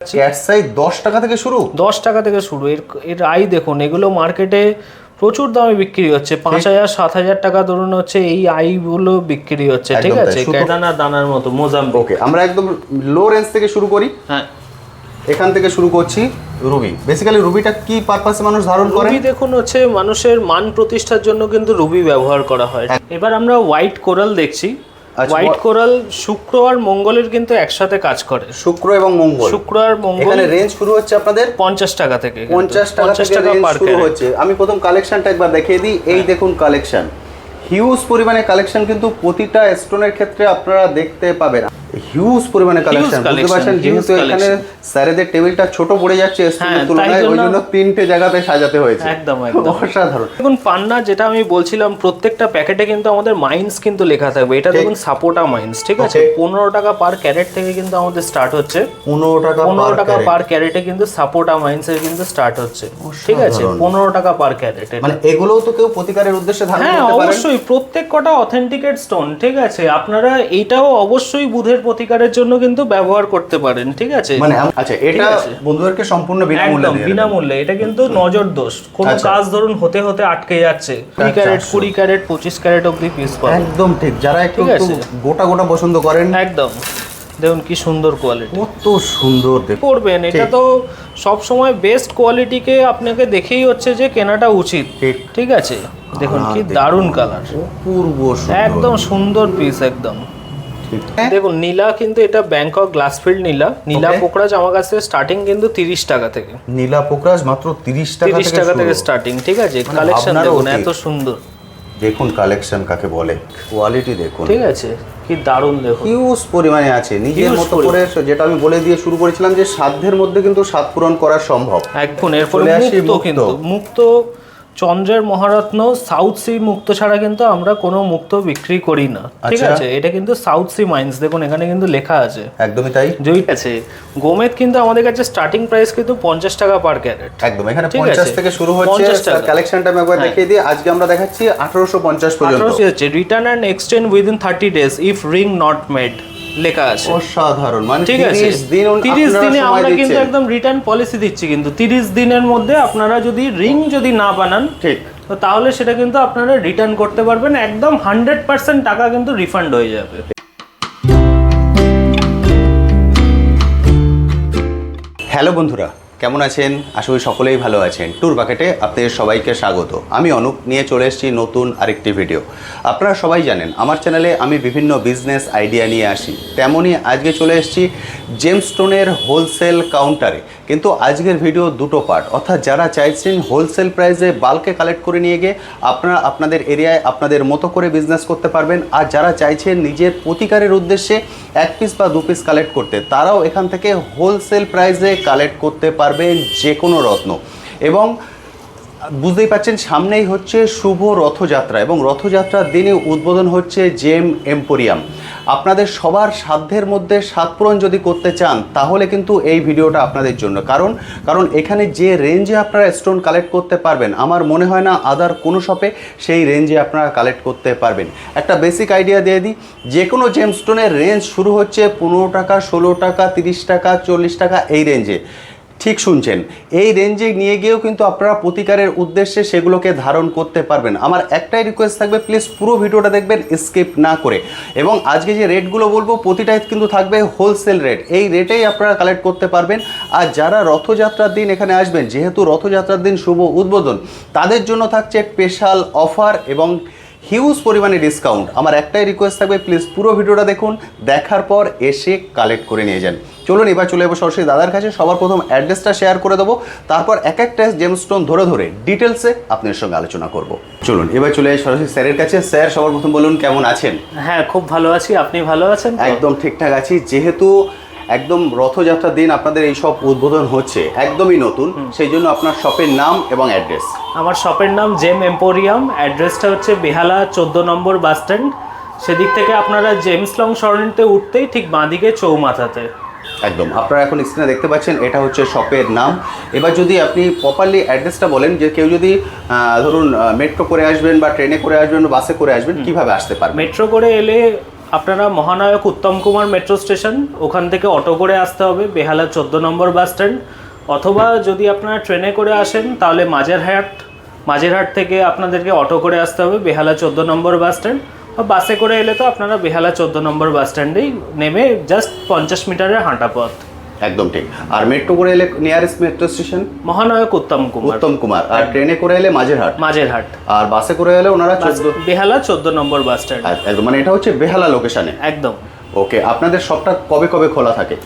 Cat size 10 টাকা থেকে শুরু। 10 টাকা থেকে শুরু। এর আই দেখুন, এগুলো মার্কেটে প্রচুর দামে বিক্রি হচ্ছে, 5000-7000 টাকা ধরুন হচ্ছে এই আইগুলো বিক্রি হচ্ছে। ঠিক আছে, দানার মতো মোজাম্বিক। ওকে, আমরা একদম লো রেঞ্জ থেকে শুরু করি। হ্যাঁ, এখান থেকে শুরু করছি। রুবি, বেসিক্যালি রুবিটা কি পারপাসে মানুষ ধারণ করে? রুবি দেখুন হচ্ছে মানুষের মান প্রতিষ্ঠার জন্য কিন্তু রুবি ব্যবহার করা হয়। এবার আমরা হোয়াইট কোরাল দেখছি। হোয়াইট কোরাল শুক্র আর মঙ্গলের কিন্তু একসাথে কাজ করে। শুক্র এবং মঙ্গল, শুক্র আর মঙ্গল। এখানে রেঞ্জ শুরু হচ্ছে আপনাদের 50 টাকা থেকে। 50 টাকা থেকে রেঞ্জ শুরু হচ্ছে। আমি প্রথম কালেকশনটা একবার দেখিয়ে দিই। এই দেখুন কালেকশন, হিউজ পরিমাণে কালেকশন, কিন্তু প্রতিটা স্টোনের ক্ষেত্রে আপনারা দেখতে পাবেন হিউজ পরিমাণে কালেকশন। বুঝতে পারছেন, যেহেতু এখানে স্যারেদের টেবিলটা ছোট পড়ে যাচ্ছে স্টোনের তুলনায়, ওই জন্য তিনটে জায়গাতে সাজাতে হয়েছে। একদম অসাধারণ। দেখুন পান্না, যেটা আমি বলছিলাম, প্রত্যেকটা প্যাকেটে কিন্তু আমাদের মাইন্স কিন্তু লেখা থাকবে। এটা দেখুন সাপোটা মাইন্স, ঠিক আছে। 15 টাকা পার ক্যারেট থেকে কিন্তু আমাদের স্টার্ট হচ্ছে। 15 টাকা পার ক্যারেটে কিন্তু সাপোটা মাইন্স এর কিন্তু স্টার্ট হচ্ছে। ঠিক আছে, 15 টাকা পার ক্যারেট। মানে এগুলোও তো কেউ প্রতিকারের উদ্দেশ্যে ধারণ করতে পারে। অবশ্যই, প্রত্যেক কটা অথেন্টিকেট স্টোন। ঠিক আছে, আপনারা এইটাও অবশ্যই বুধের প্রতিকারের জন্য কিন্তু ব্যবহার করতে পারেন। ঠিক আছে, মানে আচ্ছা, এটা বন্ধুদেরকে সম্পূর্ণ বিনামূল্যে। এটা কিন্তু নজর দোষ, কোনো কাজ ধরুন হতে হতে আটকে যাচ্ছে, 20 ক্যারেট 20 ক্যারেট 25 ক্যারেট অবধি পিস পাবেন। একদম ঠিক, যারা একটু গোটা গোটা পছন্দ করেন। একদম দেখুন কি সুন্দর কোয়ালিটি, কত সুন্দর করবেন। এটা তো সব সময় বেস্ট কোয়ালিটিকে আপনাকে দেখেই হচ্ছে যে কেনাটা উচিত। ঠিক আছে, দেখুন কি দারুণ কালার, অপূর্ব, একদম সুন্দর পিস একদম। দেখুন নীলা, কিন্তু এটা ব্যাংকক গ্লাসফিল্ড নীলা পোকরাজ আমার কাছে স্টার্টিং কিন্তু 30 টাকা থেকে। নীলা পোকরাজ মাত্র 30 টাকা থেকে স্টার্টিং। ঠিক আছে, কালেকশন দেখুন এত সুন্দর। দেখুন কালেকশন কাকে বলে, কোয়ালিটি দেখুন। ঠিক আছে, কি দারুণ দেখুন, হিউজ পরিমাণে আছে। নিজের মতো করে, যেটা আমি বলে দিয়ে শুরু করেছিলাম যে সাধ্যের মধ্যে কিন্তু স্বাদ পূরণ করা সম্ভব। এখন এরপরে মুক্ত চন্দ্রের মহারত্ন সাউথ সি মুক্ত ছাড়া কিন্তু আমরা কোনো মুক্ত বিক্রি করি না। ঠিক আছে, এটা কিন্তু সাউথ সি মাইন্স, দেখুন এখানে কিন্তু লেখা আছে। একদমই তাই। ঠিক আছে, গোমেদ কিন্তু আমাদের কাছে স্টার্টিং প্রাইস কিন্তু 50 টাকা পার ক্যারেট। একদম, এখানে 50 থেকে শুরু হচ্ছে। কালেকশনটা আমি একবার দেখিয়ে দিই। আজকে আমরা দেখাচ্ছি 1850 পর্যন্ত। Return and exchange within 30 days if ring not made লেখা আছে। অসাধারণ, মানে 30 দিনে আমরা কিন্তু একদম রিটার্ন পলিসি দিচ্ছি। কিন্তু 30 দিনের মধ্যে আপনারা যদি রিং যদি না বানান, ঠিক, তো তাহলে সেটা কিন্তু আপনারা রিটার্ন করতে পারবেন। একদম 100% টাকা কিন্তু রিফান্ড হয়ে যাবে। হ্যালো বন্ধুরা, কেমন আছেন? আশা করি সকলেই ভালো আছেন। ট্যুর বাকেটে আপনাদের সবাইকে স্বাগত। আমি অনুপ, নিয়ে চলে এসেছি নতুন আরেকটি ভিডিও। আপনারা সবাই জানেন আমার চ্যানেলে আমি বিভিন্ন বিজনেস আইডিয়া নিয়ে আসি, তেমনই আজকে চলে এসেছি জেমস্টোনের হোলসেল কাউন্টারে। কিন্তু আজকের ভিডিও দুটো পার্ট, অর্থাৎ যারা চাইছেন হোলসেল প্রাইসে বাল্কে কালেক্ট করে নিয়ে গিয়ে আপনারা আপনাদের এরিয়ায় আপনাদের মতো করে বিজনেস করতে পারবেন, আর যারা চাইছেন নিজের প্রতিকারের উদ্দেশ্যে 1 পিস বা 2 পিস কালেক্ট করতে, তারাও এখান থেকে হোলসেল প্রাইসে কালেক্ট করতে পারবেন যে কোনো রত্ন। এবং বুঝতেই পারছেন সামনেই হচ্ছে শুভ রথযাত্রা, এবং রথযাত্রার দিনে উদ্বোধন হচ্ছে জেম এম্পোরিয়াম। আপনাদের সবার সাধ্যের মধ্যে স্বাদ পূরণ যদি করতে চান, তাহলে কিন্তু এই ভিডিওটা আপনাদের জন্য। কারণ এখানে যে রেঞ্জে আপনারা স্টোন কালেক্ট করতে পারবেন, আমার মনে হয় না আদার কোনো শপে সেই রেঞ্জে আপনারা কালেক্ট করতে পারবেন। একটা বেসিক আইডিয়া দিয়ে দিই, যে কোনো জেম স্টোনের রেঞ্জ শুরু হচ্ছে 15 টাকা, 16 টাকা, 30 টাকা, 40 টাকা, এই রেঞ্জে। ঠিক শুনছেন, এই রেঞ্জে নিয়ে গিয়েও কিন্তু আপনারা প্রতিকারের উদ্দেশ্যে সেগুলোকে ধারণ করতে পারবেন। আমার একটাই রিকোয়েস্ট থাকবে, প্লিজ পুরো ভিডিওটা দেখবেন স্কিপ না করে। এবং আজকে যে রেটগুলো বলবো প্রতিটাই কিন্তু থাকবে হোলসেল রেট, এই রেটেই আপনারা কালেক্ট করতে পারবেন। আর যারা রথযাত্রার দিন এখানে আসবেন, যেহেতু রথযাত্রার দিন শুভ উদ্বোধন, তাদের জন্য থাকছে স্পেশাল অফার এবং হিউজ পরিমাণে ডিসকাউন্ট। আমার একটাই রিকোয়েস্ট থাকবে, প্লিজ পুরো ভিডিওটা দেখুন, দেখার পর এসে কালেক্ট করে নিয়ে যান। চলুন এবার চলে যাবো সরাসরি দাদার কাছে। সবার প্রথম অ্যাড্রেসটা শেয়ার করে দেবো, তারপর এক একটা জেমস্টোন ধরে ডিটেলসে আপনার সঙ্গে আলোচনা করব। চলুন এবার চলে যাই সরাসরি স্যারের কাছে। স্যার, সবার প্রথম বলুন কেমন আছেন? হ্যাঁ, খুব ভালো আছি, আপনি ভালো আছেন? একদম ঠিকঠাক আছি। যেহেতু একদম রথযাত্রার দিন আপনাদের এই সব উদ্বোধন হচ্ছে, একদমই নতুন, সেই জন্য আপনার শপের নাম এবং অ্যাড্রেস। আমার শপের নাম জেম এম্পোরিয়াম, অ্যাড্রেসটা হচ্ছে বেহালা 14 নম্বর বাস স্ট্যান্ড। সেদিক থেকে আপনারা জেমস লং সরণিতে উঠতেই ঠিক বাঁদিকে চৌমাথাতে। একদম, আপনারা এখন স্ক্রিনে দেখতে পাচ্ছেন, এটা হচ্ছে শপের নাম। এবার যদি আপনি প্রপারলি অ্যাড্রেসটা বলেন, যে কেউ যদি ধরুন মেট্রো করে আসবেন বা ট্রেনে করে আসবেন বা বাসে করে আসবেন, কিভাবে আসতে পারবেন? মেট্রো করে এলে আপনারা মহানায়ক উত্তম কুমার মেট্রো স্টেশন, ওখান থেকে অটো করে আসতে হবে বেহালা 14 নম্বর বাস স্ট্যান্ড, অথবা যদি আপনারা ট্রেনে করে আসেন তাহলে মাঝেরহাট থেকে আপনাদেরকে অটো করে আসতে হবে বেহালা 14 নম্বর বাস স্ট্যান্ড, বা বাসে করে এলে তো আপনারা বেহালা 14 নম্বর বাস স্ট্যান্ডেই নেমে জাস্ট 50 মিটারের হাঁটা পথ। একদম ঠিক। আর মেট্রো করে এলে নিয়ারেস্ট মেট্রো স্টেশন মহানায়ক উত্তম কুমার। আর ট্রেনে করে এলে মাঝেরহাট। আর বাসে করে এলে ওনারা বেহালা 14 নম্বর বাস স্ট্যান্ড। একদম, মানে এটা হচ্ছে বেহালা লোকেশনে। একদম। ওকে, আপনাদের সবটা কবে কবে খোলা থাকে?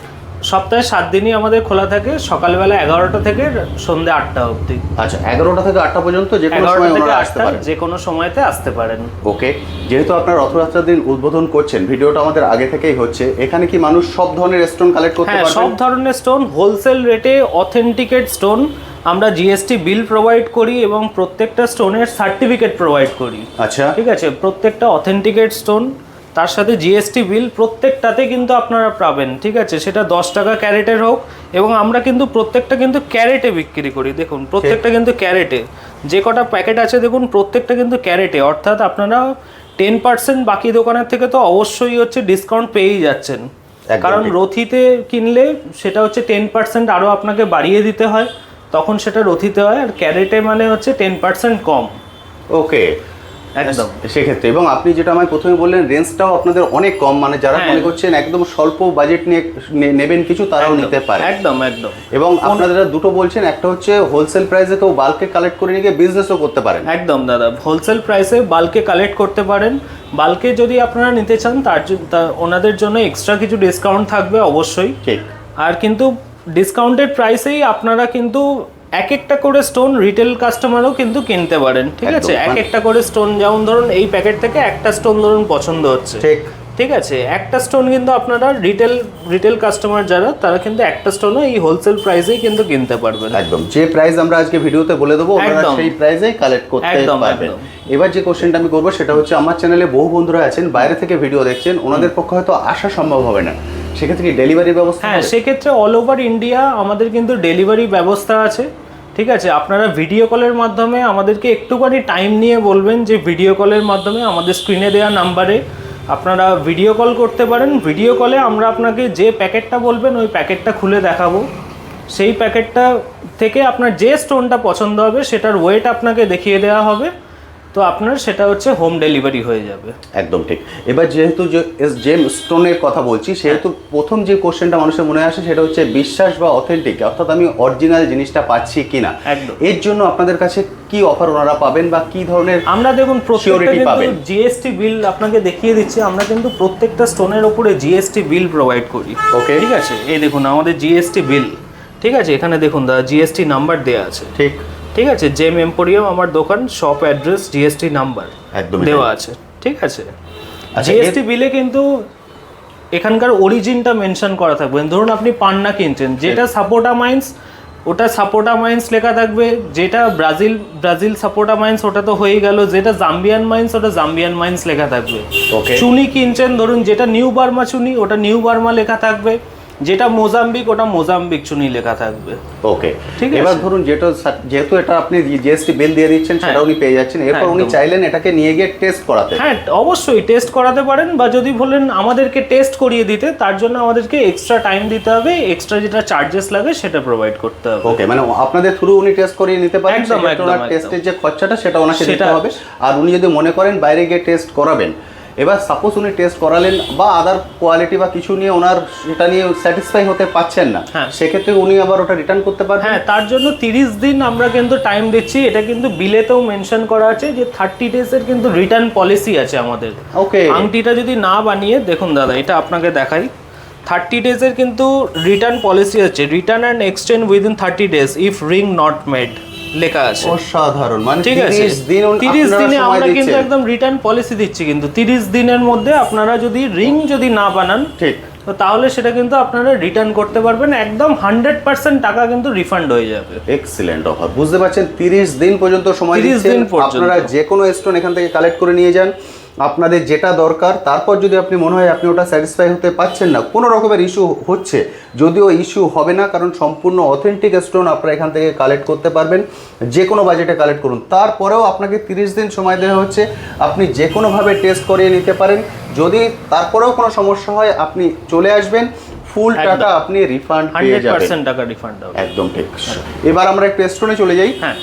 সপ্তাহে 7 দিনই আমাদের খোলা থাকে, সকালবেলা 11টা থেকে সন্ধ্যে 8টা অবধি। আচ্ছা, 11টা থেকে 8টা পর্যন্ত যে কোনো সময় ওনারা আসতে পারেন? যে কোনো সময়তে আসতে পারেন। ওকে, যেহেতু আপনারা রথযাত্রার দিন উদ্বোধন করছেন, ভিডিওটা আমাদের আগে থেকেই হচ্ছে, এখানে কি মানুষ সব ধরনের স্টোন কালেক্ট করতে পারবে? সব ধরনের স্টোন হোলসেল রেটে, অথেন্টিকেট স্টোন আমরা জিএসটি বিল প্রোভাইড করি এবং প্রত্যেকটা স্টোনের সার্টিফিকেট প্রোভাইড করি। আচ্ছা, ঠিক আছে, প্রত্যেকটা অথেন্টিকেট স্টোন তার সাথে জিএসটি বিল প্রত্যেকটাতে কিন্তু আপনারা পাবেন। ঠিক আছে, সেটা 10 টাকা ক্যারেটের হোক, এবং আমরা কিন্তু প্রত্যেকটা কিন্তু ক্যারেটে বিক্রি করি। দেখুন প্রত্যেকটা কিন্তু ক্যারেটে, যে কটা প্যাকেট আছে দেখুন প্রত্যেকটা কিন্তু ক্যারেটে, অর্থাৎ আপনারা 10% বাকি দোকানের থেকে তো অবশ্যই হচ্ছে ডিসকাউন্ট পেয়েই যাচ্ছেন। কারণ রথিতে কিনলে সেটা হচ্ছে 10% আরও আপনাকে বাড়িয়ে দিতে হয়, তখন সেটা রথিতে হয়, আর ক্যারেটে মানে হচ্ছে 10% কম। ওকে, একদম সেক্ষেত্রে। এবং আপনি যেটা আমায় প্রথমে বললেন, রেঞ্জটাও আপনাদের অনেক কম, মানে যারা মনে করছেন একদম স্বল্প বাজেট নিয়ে নেবেন কিছু, তারাও নিতে পারে। একদম। এবং আপনারা দুটো বলছেন, একটা হচ্ছে হোলসেল প্রাইসে কেউ বাল্কে কালেক্ট করে নিয়ে বিজনেসও করতে পারেন। একদম দাদা, হোলসেল প্রাইসে বাল্কে কালেক্ট করতে পারেন। বাল্কে যদি আপনারা নিতে চান তার ওনাদের জন্য এক্সট্রা কিছু ডিসকাউন্ট থাকবে অবশ্যই। ঠিক। আর কিন্তু ডিসকাউন্টেড প্রাইসেই আপনারা কিন্তু এক একটা করে স্টোন রিটেল কাস্টমারও কিন্তু কিনতে পারেন। ঠিক আছে, এক একটা করে স্টোন, যেমন ধরুন এই প্যাকেট থেকে একটা স্টোন ধরুন পছন্দ হচ্ছে, ঠিক আছে, একটা স্টোন কিন্তু আপনারা রিটেল কাস্টমার যারা, তারা কিন্তু একটা স্টোনও এই হোলসেল প্রাইসেই কিন্তু কিনতে পারবেন। একদম, যে প্রাইস আমরা আজকে ভিডিওতে বলে দেবো আপনারা সেই প্রাইসেই কালেক্ট করতে পারবেন। এবার যে কোশ্চেনটা আমি করবো সেটা হচ্ছে, আমার চ্যানেলে বহু বন্ধুরা আছেন বাইরে থেকে ভিডিও দেখছেন, ওনাদের পক্ষে হয়তো আসা সম্ভব হবে না, সেক্ষেত্রে কি ডেলিভারি ব্যবস্থা? হ্যাঁ, সেক্ষেত্রে অল ওভার ইন্ডিয়া আমাদের কিন্তু ডেলিভারি ব্যবস্থা আছে। ঠিক আছে, আপনারা ভিডিও কলের মাধ্যমে আমাদেরকে একটুখানি টাইম নিয়ে বলবেন যে ভিডিও কলের মাধ্যমে আমাদের স্ক্রিনে দেওয়া নাম্বারে আপনারা ভিডিও কল করতে পারেন। ভিডিও কলে আমরা আপনাকে যে প্যাকেটটা বলবেন ওই প্যাকেটটা খুলে দেখাবো, সেই প্যাকেটটা থেকে আপনার যে স্টোনটা পছন্দ হবে সেটার ওয়েট আপনাকে দেখিয়ে দেওয়া হবে, তো আপনার সেটা হচ্ছে হোম ডেলিভারি হয়ে যাবে। একদম ঠিক। এবার যেহেতু জেম স্টোনের কথা বলছি, সেহেতু প্রথম যে কোশ্চেনটা মানুষের মনে আসে সেটা হচ্ছে বিশ্বাস বা অথেন্টিক, অর্থাৎ আমি অরিজিনাল জিনিসটা পাচ্ছি কিনা। এর জন্য আপনাদের কাছে কি অফার ওনারা পাবেন বা কি ধরনের? আমরা দেখুন প্রত্যেকটা জিএসটি বিল আপনাকে দেখিয়ে দিচ্ছি, আমরা কিন্তু প্রত্যেকটা স্টোনের উপরে জিএসটি বিল প্রোভাইড করি। ওকে, ঠিক আছে, এই দেখুন আমাদের জিএসটি বিল, ঠিক আছে, এখানে দেখুন দাদা জিএসটি নাম্বার দেওয়া আছে। ঠিক আছে, জেম এম্পোরিয়াম আমার দোকান, শপ অ্যাড্রেস, জিএসটি নাম্বার দেওয়া আছে। ঠিক আছে, জিএসটি বিলে কিন্তু এখানকার অরিজিনটা মেনশন করা থাকবে। ধরুন আপনি পান্না কিনছেন, যেটা সাপোর্টা মাইন্স ওটা সাপোর্টা মাইন্স লেখা থাকবে, যেটা ব্রাজিল সাপোর্টা মাইন্স ওটা তো হয়ে গেল, যেটা জাম্বিয়ান মাইন্স ওটা জাম্বিয়ান মাইন্স লেখা থাকবে। চুনি কিনছেন ধরুন, যেটা নিউ বার্মা চুনি ওটা নিউ বার্মা লেখা থাকবে, যেটা মোজাম্বিক ওটা মোজাম্বিক চুনি লেখা থাকবে। ওকে, ঠিক আছে। এবার ধরুন যেহেতু এটা আপনি জিএসটি বিল দিয়ে দিচ্ছেন, সেটা উনি পেয়ে যাচ্ছেন, এরপর উনি চাইলেন এটাকে নিয়ে গিয়ে টেস্ট করাতে। হ্যাঁ, অবশ্যই টেস্ট করাতে পারেন, বা যদি বলেন আমাদেরকে টেস্ট করিয়ে দিতে, তার জন্য আমাদেরকে এক্সট্রা টাইম দিতে হবে, এক্সট্রা যেটা চার্জেস লাগে সেটা প্রোভাইড করতে হবে। ওকে, মানে আপনাদের থ্রু উনি টেস্ট করিয়ে নিতে পারেন, ওনার টেস্টের যে খরচাটা সেটা ওনাকে দিতে হবে। আর উনি যদি মনে করেন বাইরে গিয়ে টেস্ট করাবেন, এবার সাপোজ উনি টেস্ট করালেন বা আদার কোয়ালিটি বা কিছু নিয়ে ওনার সেটা নিয়ে স্যাটিসফাই হতে পারছেন না, সেক্ষেত্রে উনি আবার ওটা রিটার্ন করতে পারবেন। হ্যাঁ, তার জন্য 30 দিন আমরা কিন্তু টাইম দিচ্ছি। এটা কিন্তু বিলেতেও মেনশন করা আছে যে 30 ডেজের কিন্তু রিটার্ন পলিসি আছে আমাদের। ওকে, আংটিটা যদি না বানিয়ে দেখুন দাদা, এটা আপনাকে দেখাই, 30 ডেজের কিন্তু রিটার্ন পলিসি আছে। Return and exchange within 30 days if ring not made লেখা আছে। অসাধারণ, মানে ঠিক আছে, 30 দিনে আমরা কিন্তু একদম রিটার্ন পলিসি দিচ্ছি। কিন্তু 30 দিনের মধ্যে আপনারা যদি রিং যদি না বানান, ঠিক, তো তাহলে সেটা কিন্তু আপনারা রিটার্ন করতে পারবেন, একদম 100% টাকা কিন্তু রিফান্ড হয়ে যাবে। এক্সিলেন্ট অফার, বুঝতে পারছেন, 30 দিন পর্যন্ত সময় দিচ্ছেন। আপনারা যে কোনো স্টোন এখান থেকে কালেক্ট করে নিয়ে যান, আপনাদের যেটা দরকার, তারপর যদি আপনি মনে হয় আপনি ওটা স্যাটিসফাই হতে পারছেন না, কোনো রকমের ইস্যু হচ্ছে, যদিও ইস্যু হবে না, কারণ সম্পূর্ণ অথেন্টিক স্টোন আপনারা এখান থেকে কালেক্ট করতে পারবেন, যে কোনো বাজেটে কালেক্ট করুন। তারপরেও আপনাকে 30 দিন সময় দেওয়া হচ্ছে, আপনি যে কোনোভাবে টেস্ট করিয়ে নিতে পারেন। যদি তারপরেও কোনো সমস্যা হয় আপনি চলে আসবেন, ফুল টাকা আপনি রিফান্ড পেয়ে যাবেন, 100% টাকা রিফান্ড হবে। একদম ঠিক। এবার আমরা একটু স্টোনে চলে যাই। হ্যাঁ,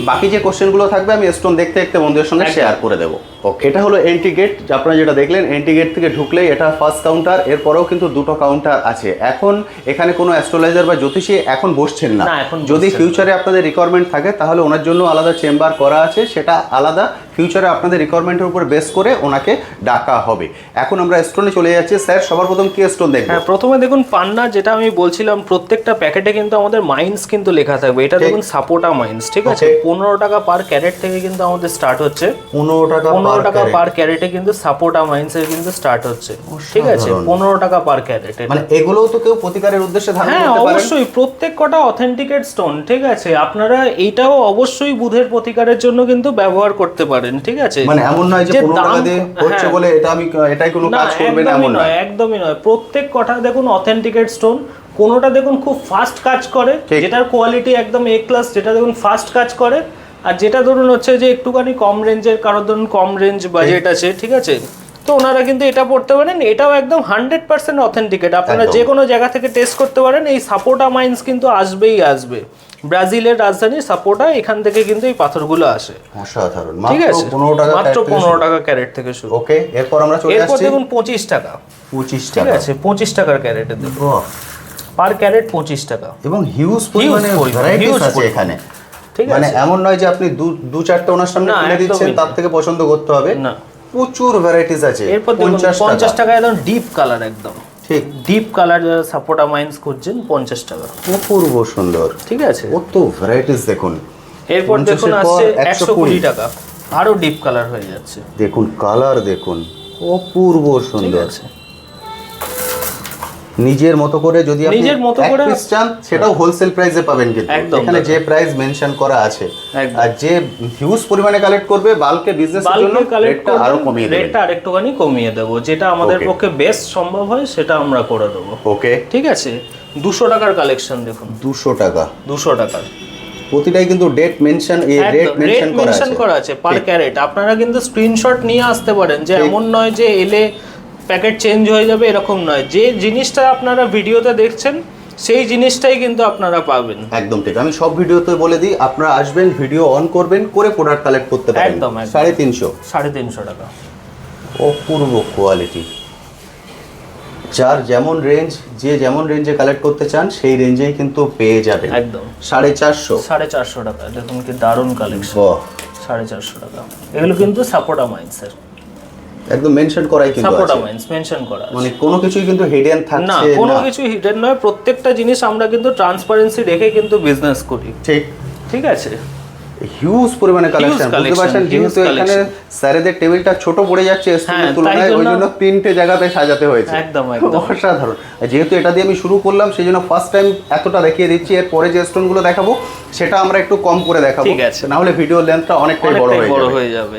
বাকি যে কোশ্চেনগুলো থাকবে আমি স্টোন দেখতে দেখতে বন্ধুদের সঙ্গে শেয়ার করে দেবো। ওকে, এটা হলো এন্ট্রি গেট, আপনারা যেটা দেখলেন এন্ট্রি গেট থেকে ঢুকলেই এটা ফার্স্ট কাউন্টার। এরপরেও কিন্তু দুটো কাউন্টার আছে। এখন এখানে কোনো অ্যাস্ট্রোলজার বা জ্যোতিষী এখন বসছেন না। যদি ফিউচারে আপনাদের রিকোয়ারমেন্ট থাকে তাহলে ওনার জন্য আলাদা চেম্বার করা আছে, সেটা আলাদা, ফিউচারে আপনাদের রিকোয়ারমেন্টের উপর বেস করে ওনাকে ডাকা হবে। এখন আমরা স্টোনে চলে যাচ্ছি। স্যার সবার প্রথম কি স্টোন দেখব? হ্যাঁ, প্রথমে দেখুন পান্না, যেটা আমি বলছিলাম প্রত্যেকটা প্যাকেটে কিন্তু আমাদের মাইন্স কিন্তু লেখা থাকবে। এটা দেখুন সাপোটা মাইন্স, ঠিক আছে? 15 টাকা পার ক্যারেট থেকে কিন্তু আমাদের স্টার্ট হচ্ছে। 15 টাকা পার ক্যারেটে কিন্তু সাপোটা মাইন্সের কিন্তু স্টার্ট হচ্ছে, ঠিক আছে? 15 টাকা পার ক্যারেট। মানে এগুলোও তো কেউ প্রতিকারের উদ্দেশ্যে ধারণ করতে পারে? অবশ্যই, প্রত্যেক কটা অথেন্টিকেট স্টোন, ঠিক আছে? আপনারা এইটাও অবশ্যই বুধের প্রতিকারের জন্য কিন্তু ব্যবহার করতে পারেন, ঠিক আছে? মানে এমন নয় যে 15 টাকা দিয়ে হচ্ছে বলে এটা আমি এটাই কোনো কাজ করবে না, এমন নয়, একদমই নয়। প্রত্যেক কটা দেখুন অথেন্টিকেট স্টোন। কোনোটা দেখুন খুব ফাস্ট কাজ করে, যেটার কোয়ালিটি একদম এ ক্লাস, যেটা দেখুন ফাস্ট কাজ করে। আর যেটা ধরুন হচ্ছে যে একটুখানি কম রেঞ্জের, কারোর ধরুন কম রেঞ্জ বাজেট আছে, ঠিক আছে? তো ওনারা কিন্তু এটা পড়তে পারেন। এটাও একদম 100% অথেন্টিকেট। আপনারা যে কোনো জায়গা থেকে টেস্ট করতে পারেন। এই সাপোটা মাইন্স কিন্তু আসবেই আসবে। ব্রাজিলের রাজধানী সাপোটা, এখান থেকে কিন্তু এই পাথরগুলো আসে। অসাধারণ। ঠিক আছে, মাত্র 15 টাকা ক্যারেট থেকে শুরু। ওকে, এরপর আমরা চলে এরপর দেখুন 25 টাকা। 25 ঠিক টাকা, আছে? 25 টাকার ক্যারেটে দেখুন, পার ক্যারেট 25 টাকা। এবং হিউজ পরিমাণে ভ্যারাইটিস আছে এখানে। ঠিক আছে, মানে এমন নয় যে আপনি দু চারটা ওনার সামনে তুলে দিচ্ছেন, তার থেকে পছন্দ করতে হবে না। প্রচুর ভ্যারাইটিস আছে। এরপর 50 টাকা, একদম ডিপ কালার, একদম ঠিক ডিপ কালার, যারা সাপোটা মাইন্স খুঁজছেন 50 টাকা। অপূর্ব সুন্দর, ঠিক আছে? কত ভ্যারাইটিস দেখুন। এরপর দেখুন আসছে 120 টাকা, আরো ডিপ কালার হয়ে যাচ্ছে। দেখুন কালার, দেখুন অপূর্ব সুন্দর। নিজের মতো করে যদি আপনি নিজের মতো করে চান, সেটাও হোলসেল প্রাইসে পাবেন। কিন্তু এখানে যে প্রাইস মেনশন করা আছে, আর যে হিউজ পরিমাণে কালেক্ট করবে বাল্কে বিজনেসের জন্য, রেটটা আরো কমিয়ে দেব, রেটটা আরেকটুখানি কমিয়ে দেব, যেটা আমাদের পক্ষে বেস্ট সম্ভব হয় সেটা আমরা করে দেব। ওকে, ঠিক আছে? 200 টাকার কালেকশন দেখুন। 200 টাকা, 200 টাকার প্রতিটাই কিন্তু ডেট মেনশন, এই রেট মেনশন করা আছে পার ক্যারেট। আপনারা কিন্তু স্ক্রিনশট নিয়ে আসতে পারেন, যে এমন নয় যে এলে প্যাকেট চেঞ্জ হয়ে যাবে, এরকম নয়। যে জিনিসটা আপনারা ভিডিওতে দেখছেন সেই জিনিসটাই কিন্তু আপনারা পাবেন। একদম ঠিক। আমি সব ভিডিওতে বলে দিই, আপনারা আসবেন, ভিডিও অন করবেন, করে প্রোডাক্ট কালেক্ট করতে পারেন। একদম 350 টাকা। অপূর্ব কোয়ালিটি। যার যেমন রেঞ্জ, যে যেমন রেঞ্জে কালেক্ট করতে চান সেই রেঞ্জেই কিন্তু পেয়ে যাবেন। একদম 450 টাকা। দেখুন কি দারুণ কালেকশন। 450 টাকা। এগুলো কিন্তু সাপোটা মাইন্সের, একদম মেনশন করাই কিন্তু আছে। সাপোটা মাইন্স মেনশন করা আছে, মানে কোনো কিছুই কিন্তু হিডেন থাকছে না, কোনো কিছু হিডেন নয়। প্রত্যেকটা জিনিস আমরা কিন্তু ট্রান্সপারেন্সি রেখে কিন্তু বিজনেস করি। ঠিক আছে? হিউজ পরিমাণে কালেকশন, বুঝতে পারছেন? যেহেতু এখানে স্যারেদের টেবিলটা ছোট পড়ে যাচ্ছে স্টুডেন্টের তুলনায়, ওই জন্য 3টে জায়গাতে সাজাতে হয়েছে। একদম অসাধারণ। যেহেতু এটা দিয়ে আমি শুরু করলাম, সেই জন্য ফার্স্ট টাইম এতটা দেখিয়ে দিচ্ছি। এর পরে যে স্টোনগুলো দেখাবো সেটা আমরা একটু কম করে দেখাবো, না হলে ভিডিও লেন্থটা অনেকটাই বড় হয়ে যাবে।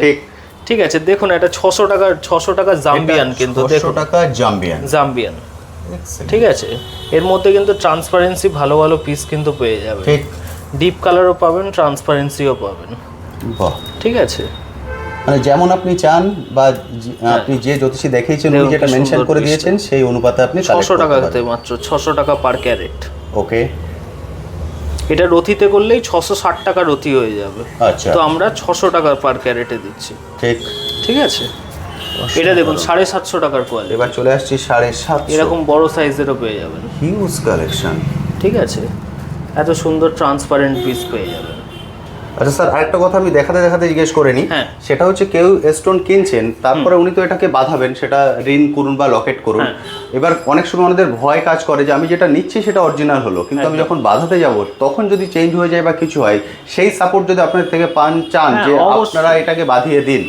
ঠিক আছে, দেখুন এটা 600 টাকা জাম্বিয়ান, কিন্তু 600 টাকা জাম্বিয়ান। ঠিক আছে? এর মধ্যে কিন্তু ট্রান্সপারেন্সি ভালো ভালো পিস কিন্তু পেয়ে যাবে। ঠিক, ডিপ কালারও পাবেন, ট্রান্সপারেন্সিও পাবেন। বাহ, ঠিক আছে? মানে যেমন আপনি চান, বা আপনি যে জ্যোতিষী দেখিয়েছেন উনি যেটা মেনশন করে দিয়েছেন সেই অনুপাতে আপনি 600 টাকাতে, মাত্র 600 টাকা পার ক্যারেট। ওকে, এটা রথিতে করলেই 660 টাকা রথি হয়ে যাবে। আচ্ছা, তো আমরা 600 টাকা পার ক্যারেটে দিচ্ছি। ঠিক আছে? এটা দেখুন 750 টাকার কোয়ালিটি। এবার চলে আসছি 750। এরকম বড় সাইজেরও পেয়ে যাবেন, হিউজ কালেকশন। ঠিক আছে? এত সুন্দর ট্রান্সপারেন্ট পিস পেয়ে যাবেন। আচ্ছা স্যার, আরেকটা কথা আমি দেখাতে জিজ্ঞেস করে নিই। সেটা হচ্ছে, কেউ স্টোন কিনছেন, তারপরে উনি তো এটাকে বাঁধাবেন, সেটা রিং করুন বা লকেট করুন। এবার অনেক সময় আমাদের ভয় কাজ করে যে আমি যেটা নিচ্ছি সেটা অরিজিনাল হলো, কিন্তু আমি যখন বাঁধাতে যাব তখন যদি চেঞ্জ হয়ে যায় বা কিছু হয়, সেই সাপোর্ট যদি আপনাদের থেকে চান যে আপনারা এটাকে বাঁধিয়ে দিন,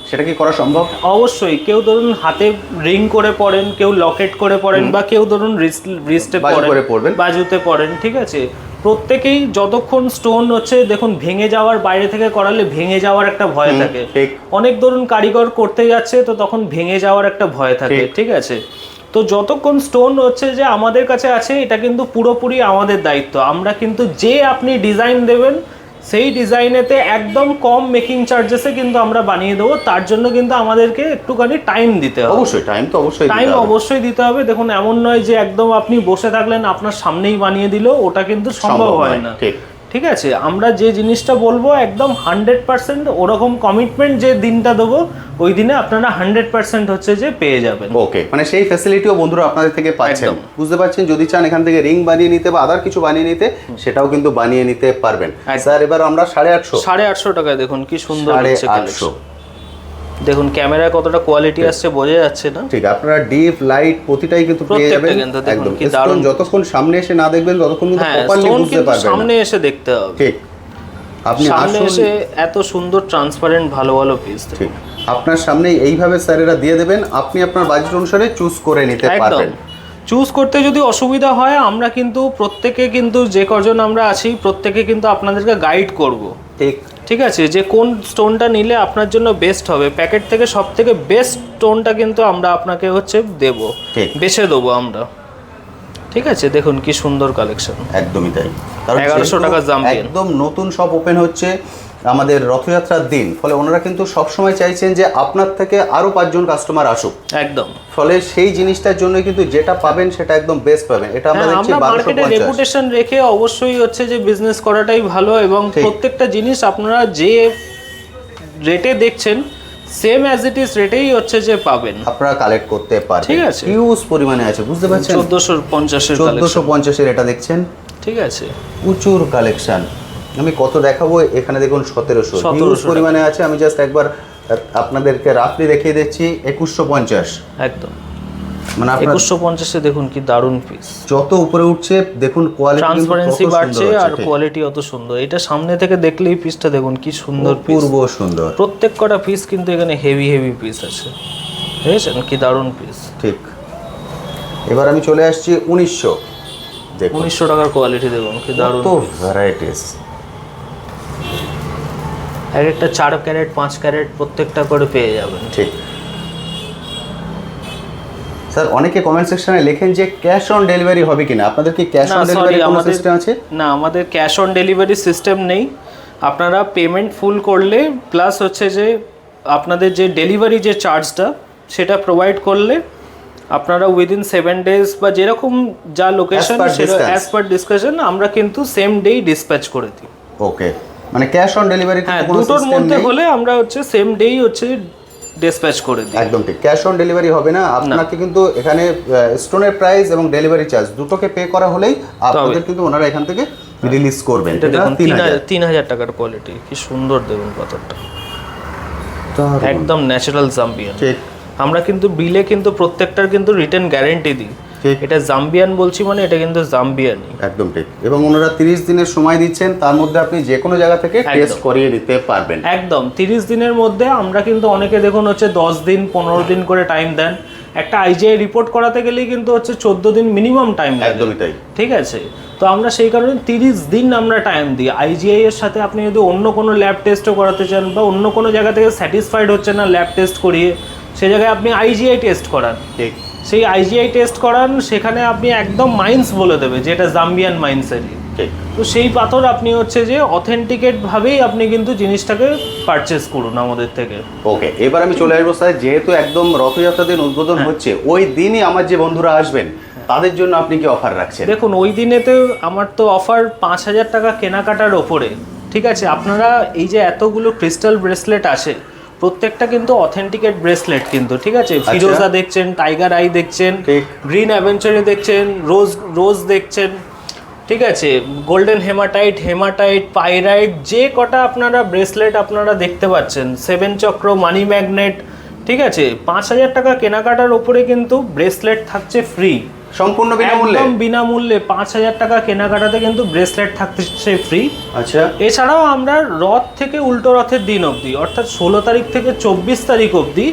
সেটা কি করা সম্ভব? অবশ্যই। কেউ ধরুন হাতে রিং করে পড়েন, কেউ লকেট করে পড়েন, বা কেউ ধরুন রিস্টে পড়েন, বাজুতে পড়েন, ঠিক আছে? প্রত্যেকেই যতক্ষণ স্টোন হচ্ছে দেখুন ভেঙে যাওয়ার, বাইরে থেকে করালে ভেঙে যাওয়ার একটা ভয় থাকে, অনেক ধরুন কারিগর করতে যাচ্ছে তো তখন ভেঙে যাওয়ার একটা ভয় থাকে, ঠিক আছে। তো যতক্ষণ স্টোন হচ্ছে যে আমাদের কাছে আছে, এটা কিন্তু পুরোপুরি আমাদের দায়িত্ব। আমরা কিন্তু যে আপনি ডিজাইন দেবেন সেই ডিজাইনেতে একদম কম মেকিং চার্জেসে কিন্তু আমরা বানিয়ে দেবো। তার জন্য কিন্তু আমাদেরকে একটুখানি টাইম দিতে হবে। অবশ্যই টাইম অবশ্যই দিতে হবে। দেখুন এমন নয় যে একদম আপনি বসে থাকলেন আপনার সামনেই বানিয়ে দিল, ওটা কিন্তু সম্ভব হয় না, ঠিক আছে। আমরা যে জিনিসটা বলবো একদম 100% ওরকম কমিটমেন্ট যে দিনটা দেবো ওই দিনে আপনারা 100% হচ্ছে যে পেয়ে যাবেন। ওকে, মানে সেই ফ্যাসিলিটিও বন্ধুরা আপনাদের থেকে পাচ্ছেন, বুঝতে পারছেন। যদি চান এখান থেকে রিং বানিয়ে নিতে বা আদার কিছু বানিয়ে নিতে, সেটাও কিন্তু বানিয়ে নিতে পারবেন। স্যার এবার আমরা 850 টাকায় দেখুন কি সুন্দর হচ্ছে কালেকশন। দেখুন ক্যামেরায় কতটা কোয়ালিটি আসছে বোঝা যাচ্ছে না? ঠিক, আপনারা ডিপ লাইট প্রতিটাই কিন্তু পেয়ে যাবেন একদম। স্টোন যতক্ষণ সামনে এসে না দেখবেন ততক্ষণ কিন্তু প্রপারলি বুঝতে পারবেন না, সামনে এসে দেখতে হবে। ঠিক, আপনি সামনে এসে এত সুন্দর ট্রান্সপারেন্ট ভালো ভালো পিস, ঠিক আপনার সামনে এইভাবে স্যারেরা দিয়ে দেবেন, আপনি আপনার বাজেট অনুসারে চুজ করে নিতে পারবেন। চুজ করতে যদি অসুবিধা হয় আমরা কিন্তু প্রত্যেকে কিন্তু যে কজন আমরা আছি প্রত্যেকে কিন্তু আপনাদেরকে গাইড করব, ঠিক আছে, যে কোন স্টোনটা নিলে আপনার জন্য বেস্ট হবে। প্যাকেট থেকে সব থেকে বেস্ট স্টোনটা কিন্তু আমরা আপনাকে হচ্ছে দেব, বেছে দেবো আমরা, ঠিক আছে। দেখুন কি সুন্দর কালেকশন, একদমই তাই। 1100 টাকা জাম্বিয়ান, একদম নতুন শপ ওপেন হচ্ছে আমাদের রথযাত্রার দিন, ফলে ওনারা কিন্তু সবসময় চাইছেন যে আপনার থেকে আরো 5 জন কাস্টমার আসুক, একদম। ফলে সেই জিনিসটার জন্য কিন্তু যেটা পাবেন সেটা একদম বেস্ট পাবেন। এটা আমরা দেখছি মার্কেটে রেপুটেশন রেখে অবশ্যই হচ্ছে যে বিজনেস করাটাই ভালো, এবং প্রত্যেকটা জিনিস আপনারা যে রেটে দেখছেন সেম অ্যাজ ইট ইজ রেটেই হচ্ছে যে পাবেন, আপনারা কালেক্ট করতে পারবেন, ঠিক আছে। হিউজ পরিমাণে আছে, বুঝতে পারছেন। 1450 এর এটা দেখছেন, ঠিক আছে, প্রচুর কালেকশন। আমি কত দেখাবো, এখানে দেখুন 1700 হিউজ পরিমাণে আছে। আমি জাস্ট একবার আপনাদেরকে রাফলি দেখিয়ে দিচ্ছি 2150, একদম মানে 2150 এ দেখুন কি দারুন পিস। যত উপরে উঠছে দেখুন কোয়ালিটি, ট্রান্সপারেন্সি বাড়ছে আর কোয়ালিটি অত সুন্দর। এটা সামনে থেকে দেখলেই পিসটা দেখুন কি সুন্দর, পূর্ব সুন্দর। প্রত্যেক কটা পিস কিন্তু এখানে হেভি পিস আছে, বুঝেছেন কি দারুন পিস। ঠিক, এবার আমি চলে আসছি 1900, দেখুন 1900 টাকার কোয়ালিটি দেখুন কি দারুন, কত ভ্যারাইটিস। এক একটা 4 ক্যারেট 5 ক্যারেট প্রত্যেকটা করে পেয়ে যাবেন, ঠিক। স্যার অনেকে কমেন্ট সেকশনে লেখেন যে ক্যাশ অন ডেলিভারি হবে কিনা, আপনাদের কি ক্যাশ অন ডেলিভারি কোনো সিস্টেম আছে? না, আমাদের ক্যাশ অন ডেলিভারি সিস্টেম নেই। আপনারা পেমেন্ট ফুল করলে প্লাস হচ্ছে যে আপনাদের যে ডেলিভারি যে চার্জটা সেটা প্রোভাইড করলে আপনারা উইদিন 7 ডেজ বা যেরকম যা লোকেশন সেটা অ্যাজ পার ডিসকাশন আমরা কিন্তু সেম ডেই ডিসপ্যাচ করে দিই। ওকে, মানে ক্যাশ অন ডেলিভারি কোনো দুটোর মধ্যে হলে আমরা হচ্ছে সেম ডেই হচ্ছে ডিসপ্যাচ করে দিই। একদম ঠিক, ক্যাশ অন ডেলিভারি হবে না। আপনাকে কিন্তু এখানে স্টোনের প্রাইস এবং ডেলিভারি চার্জ দুটোকে পে করা হলেই আপনাদের কিন্তু ওনারা এখান থেকে রিলিজ করবেন। এটা দেখুন 3000 টাকার কোয়ালিটি, কি সুন্দর দেখুন পাথরটা, একদম ন্যাচারাল জাম্বিয়ান। ঠিক, আমরা কিন্তু বিলে কিন্তু প্রত্যেকটার কিন্তু রিটার্ন গ্যারান্টি দিই। এটা জাম্বিয়ান বলছি মানে এটা কিন্তু জাম্বিয়ানই, একদম ঠিক। এবং ওনারা 30 দিনের সময় দিচ্ছেন, তার মধ্যে আপনি যে কোনো জায়গা থেকে টেস্ট করিয়ে নিতে পারবেন। একদম 30 দিনের মধ্যে। আমরা কিন্তু অনেকে দেখুন হচ্ছে 10 দিন 15 দিন করে টাইম দেন। একটা আইজিআই রিপোর্ট করাতে গেলেই কিন্তু হচ্ছে 14 দিন মিনিমাম টাইম লাগে, একদমই তাই, ঠিক আছে। তো আমরা সেই কারণে 30 দিন আমরা টাইম দিই। আইজিআই এর সাথে আপনি যদি অন্য কোনো ল্যাব টেস্টও করাতে চান বা অন্য কোনো জায়গা থেকে স্যাটিসফাইড হচ্ছে না ল্যাব টেস্ট করিয়ে, সেই জায়গায় আপনি আইজিআই টেস্ট করান, ঠিক, সেই আইজিআই টেস্ট করান, সেখানে আপনি একদম মাইন্স বলে দেবে যে এটা জাম্বিয়ান মাইন্সেরই, ঠিক। তো সেই পাথর আপনি হচ্ছে যে অথেন্টিকেট ভাবেই আপনি কিন্তু জিনিসটাকে পারচেস করুন আমাদের থেকে। ওকে, এবার আমি চলে আসবো স্যার, যেহেতু একদম রথযাত্রা দিন উদ্বোধন হচ্ছে, ওই দিনই আমার যে বন্ধুরা আসবেন তাদের জন্য আপনি কি অফার রাখছেন? দেখুন ওই দিনেতে আমার তো অফার 5000 টাকা কেনাকাটার ওপরে, ঠিক আছে। আপনারা এই যে এতগুলো ক্রিস্টাল ব্রেসলেট আছে প্রত্যেকটা কিন্তু অথেন্টিকেট ব্রেসলেট কিন্তু, ঠিক আছে। ফিরোজা দেখছেন, টাইগার আই দেখছেন, গ্রিন অ্যাভেঞ্চারি দেখছেন, রোজ দেখছেন, ঠিক আছে, গোল্ডেন হেমাটাইট, পাইরাইট, যে কটা আপনারা ব্রেসলেট আপনারা দেখতে পাচ্ছেন, 7 চক্র, মানি ম্যাগনেট, ঠিক আছে। 5000 টাকা কেনাকাটার উপরে কিন্তু ব্রেসলেট থাকছে ফ্রি, সম্পূর্ণ বিনামূল্যে, একদম বিনামূল্যে। 5000 টাকা কেনাকাটাতে কিন্তু ব্রেসলেট থাকছে ফ্রি। আচ্ছা, এছাড়াও আমরা রথ থেকে উল্টো রথের দিন অবধি, অর্থাৎ 16 তারিখ থেকে 24 তারিখ অবধি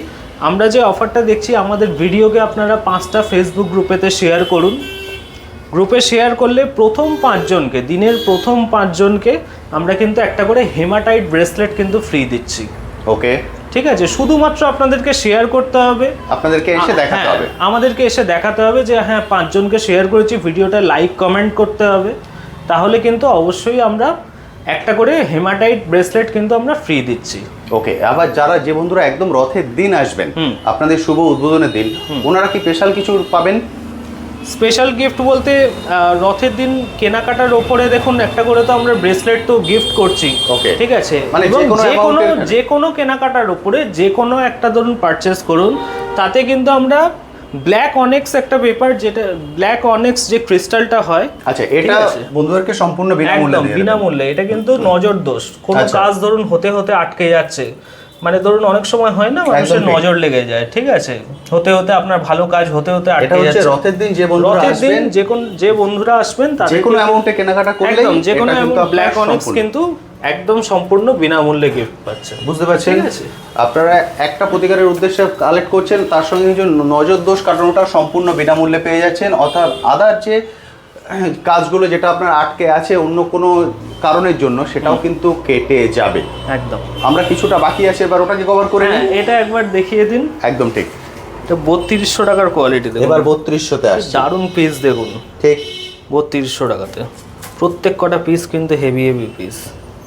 আমরা যে অফারটা দেখছি, আমাদের ভিডিওকে আপনারা 5টা ফেসবুক গ্রুপেতে শেয়ার করুন। গ্রুপে শেয়ার করলে প্রথম 5 জনকে, দিনের প্রথম 5 জনকে আমরা কিন্তু একটা করে হেমাটাইট ব্রেসলেট কিন্তু ফ্রি দিচ্ছি। ওকে, ঠিক আছে, শুধুমাত্র আপনাদেরকে শেয়ার করতে হবে, আপনাদেরকে এসে দেখাতে হবে, আমাদেরকে এসে দেখাতে হবে যে হ্যাঁ 5 জনকে শেয়ার করেছি, ভিডিওটা লাইক কমেন্ট করতে হবে, তাহলে কিন্তু অবশ্যই আমরা একটা করে হেমাটাইট ব্রেসলেট কিন্তু আমরা ফ্রি দিচ্ছি। ওকে, আবার যারা যে বন্ধুরা একদম রথের দিন আসবেন, আপনাদের শুভ উদ্বোধনের দিন, ওনারা কি স্পেশাল কিছু পাবেন? স্পেশাল গিফট বলতে রথের দিন কেনাকাটার ওপরে দেখুন একটা করে তো আমরা ব্রেসলেট তো গিফট করছি। ওকে, ঠিক আছে, মানে যে কোনো কেনাকাটার ওপরে যে কোনো একটা ধরুন পারচেস করুন, তাতে কিন্তু আমরা ব্ল্যাক অনেক্স একটা পেপার, যেটা ব্ল্যাক অনেক্স যে ক্রিস্টালটা হয়, আচ্ছা, এটা বন্ধুদেরকে সম্পূর্ণ বিনামূল্যে, বিনামূল্যে। এটা কিন্তু নজর দোষ, কোনো কাজ ধরুন হতে হতে আটকে যাচ্ছে, মানে ধরুন অনেক সময় হয় না মানুষের নজর লেগে যায়, ঠিক আছে, হতে হতে আপনার ভালো কাজ হতে হতে আটকে যাচ্ছে। রথের দিন যে বন্ধুরা আসবেন, যে বন্ধুরা আসবেন তাদের যে কোনো অ্যামাউন্টে কেনাকাটা করলে একদম যে কোনো ব্ল্যাক অনেক্স কিন্তু একদম সম্পূর্ণ বিনামূল্যে গিফট পাচ্ছেন। বুঝতে পারছেন? আপনারা একটা প্রতিকারের উদ্দেশ্যে কালেক্ট করছেন, তার সঙ্গে কিছু নজর দোষ কাটানোটা সম্পূর্ণ বিনামূল্যে পেয়ে যাচ্ছেন, অর্থাৎ আদার যে কাজগুলো যেটা আপনার আটকে আছে অন্য কোনো কারণের জন্য, সেটাও কিন্তু কেটে যাবে। একদম, আমরা কিছুটা বাকি আছে, এবার ওটাকে কভার করে নিই। এটা একবার দেখিয়ে দিন। একদম ঠিক, এটা 3200 টাকার কোয়ালিটি দেখুন, এবার 3200-তে আসছে, দারুণ পিস দেখুন, ঠিক 3200 টাকাতে প্রত্যেক কটা পিস কিন্তু হেভি হেভি পিস,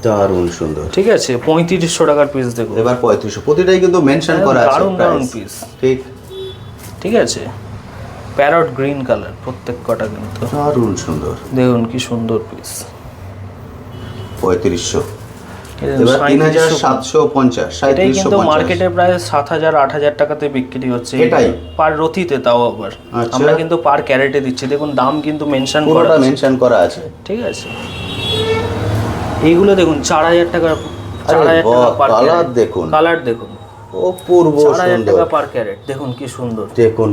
দারুণ সুন্দর। ঠিক আছে, 3500 টাকার পিস দেখুন, এবার 3500, প্রতিটাই কিন্তু মেনশন করা আছে, দারুণ দারুণ পিস, ঠিক ঠিক আছে, প্যারট গ্রিন কালার প্রত্যেক কটা কিন্তু দারুণ সুন্দর, দেখুন কি সুন্দর পিস। 3500, এবার 3750, এটাই কিন্তু মার্কেটে প্রায় 7000-8000 টাকাতে বিক্রি হচ্ছে, এটাই পার রতিতে, তাও আবার আমরা কিন্তু পার ক্যারেটে দিচ্ছি, দেখুন দাম কিন্তু মেনশন করা আছে, ঠিক আছে। এইগুলো দেখুন 4000 টাকা, 4000 টাকা পার ক্যারেট, দেখুন কালার দেখুন, অপূর্ব সুন্দর, 4000 টাকা পার ক্যারেট, দেখুন কি সুন্দর, দেখুন,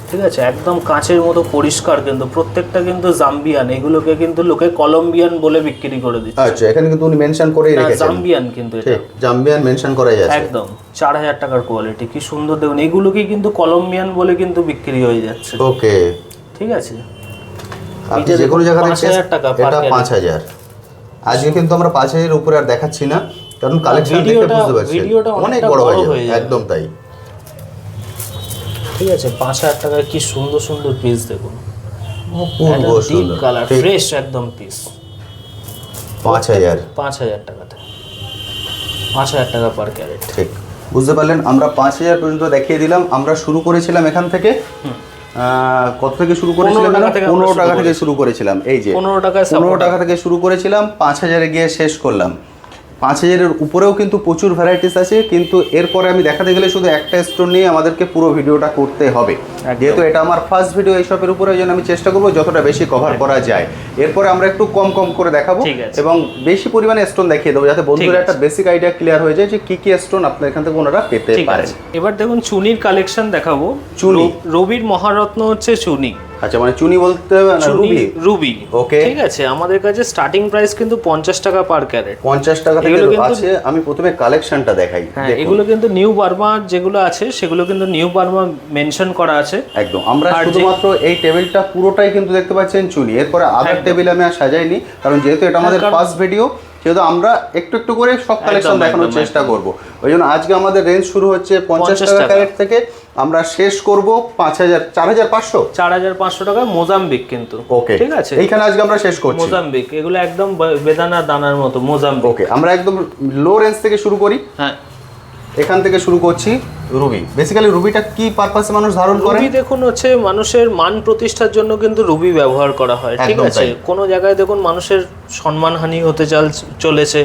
ঠিক আছে, একদম কাঁচের মতো পরিষ্কার, কিন্তু প্রত্যেকটা কিন্তু জাম্বিয়ান, এগুলোকে কিন্তু লোকে কলম্বিয়ান বলে বিক্রি করে দিচ্ছে। আচ্ছা, এখানে কিন্তু উনি মেনশন করেই রেখেছেন জাম্বিয়ান, কিন্তু এটা জাম্বিয়ান মেনশন করাই আছে, একদম 4000 টাকার কোয়ালিটি, কি সুন্দর দেখুন, এগুলোকে কিন্তু কলম্বিয়ান বলে কিন্তু বিক্রি হয়ে যাচ্ছে। ওকে, ঠিক আছে, আপনি যে কোনো জায়গা থেকে 5000 টাকা, এটা 5000। আজকে কিন্তু আমরা 5000 এর উপরে আর দেখাচ্ছি না, কারণ কালেকশন দেখে বুঝতে পারছেন ভিডিওটা অনেক বড় হয়ে যাবে, একদম তাই। ঠিক আছে, 5000 টাকায় কি সুন্দর সুন্দর পিস দেখুন, অপূর্ব সুন্দর কালার, ফ্রেশ একদম পিস, 5000 টাকাতে, 5000 টাকা পার ক্যারেট। ঠিক, বুঝতে পারলেন? আমরা 5000 পর্যন্ত দেখিয়ে দিলাম। আমরা শুরু করেছিলাম এখান থেকে, কত থেকে শুরু করেছিলাম? 15 টাকা থেকে শুরু করেছিলাম, এই যে 15 টাকা থেকে শুরু করেছিলাম, 5000-এ গিয়ে শেষ করলাম। 5000-এর উপরেও কিন্তু প্রচুর ভ্যারাইটিস আছে, কিন্তু এরপরে আমি দেখাতে গেলে শুধু একটা স্টোন নিয়ে আমাদেরকে পুরো ভিডিওটা করতে হবে, যেহেতু এটা আমার ফার্স্ট ভিডিও এইসবের উপরে, ওই জন্য আমি চেষ্টা করবো যতটা বেশি কভার করা যায়। এরপরে আমরা একটু কম কম করে দেখাবো এবং বেশি পরিমাণে স্টোন দেখিয়ে দেবো, যাতে বন্ধুরা একটা বেসিক আইডিয়া ক্লিয়ার হয়ে যায় যে কি কি স্টোন আপনার এখান থেকে ওনারা পেতে পারেন। এবার দেখুন চুনির কালেকশন দেখাবো। চুনি, রবির মহারত্ন হচ্ছে চুনি। আচ্ছা, মানে চুনি বলতে রুবি, ওকে, ঠিক আছে। আমাদের কাছে স্টার্টিং প্রাইস কিন্তু 50 টাকা পার ক্যারেট, 50 টাকা থেকে আছে। আমি প্রথমে কালেকশনটা দেখাই, এগুলো কিন্তু নিউ বার্মা যেগুলো আছে সেগুলো কিন্তু নিউ বার্মা মেনশন করা আছে একদম। আমরা শুধুমাত্র এই টেবিলটা পুরোটাই কিন্তু দেখতে পাচ্ছেন চুনি, এরপরে আদার টেবিল আমি আর সাজাইনি, কারণ যেহেতু এটা আমাদের ফার্স্ট ভিডিও, সেহেতু আমরা একটু একটু করে সব কালেকশন দেখানোর চেষ্টা করব। ওই জন্য আজকে আমাদের রেঞ্জ শুরু হচ্ছে 50 টাকা ক্যারেট থেকে, আমরা শেষ করব 4500 টাকা মোজাম্বিক কিন্তু, ওকে, ঠিক আছে। এইখানে আজকে আমরা শেষ করছি মোজাম্বিক, এগুলো একদম বেদানা দানার মতো মোজাম্বিক। ওকে, আমরা একদম লো রেঞ্জ থেকে শুরু করি। হ্যাঁ, এখান থেকে শুরু করছি রুবি। বেসিক্যালি রুবিটা কি পারপাসে মানুষ ধারণ করে? রুবি দেখুন হচ্ছে মানুষের মান প্রতিষ্ঠার জন্য কিন্তু রুবি ব্যবহার করা হয়, ঠিক আছে। কোনো জায়গায় দেখুন মানুষের সম্মানহানি হতে চলেছে,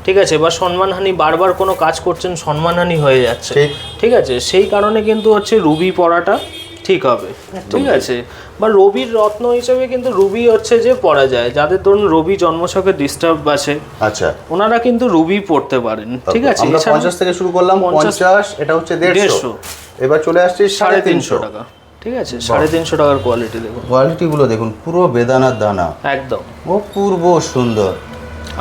ঠিক আছে, বা সম্মানহানি, বারবার কোনো কাজ করছেন সম্মানহানি হয়ে যাচ্ছে, ঠিক আছে, সেই কারণে কিন্তু হচ্ছে রুবি পরাটা ঠিক হবে, ঠিক আছে। বা রবির রত্ন হিসেবে কিন্তু রুবি হচ্ছে যে পরা যায়, যাদের ধরুন রবি জন্মছকে ডিস্টার্ব আছে, আচ্ছা, ওনারা কিন্তু রুবি পড়তে পারেন, ঠিক আছে। আমরা 50 থেকে শুরু করলাম, 50, এটা হচ্ছে 150, এবার চলে আসছে 350 টাকা, ঠিক আছে। 350 টাকার কোয়ালিটি দেখুন, কোয়ালিটি গুলো দেখুন, পুরো বেদানার দানা, একদম অপূর্ব সুন্দর।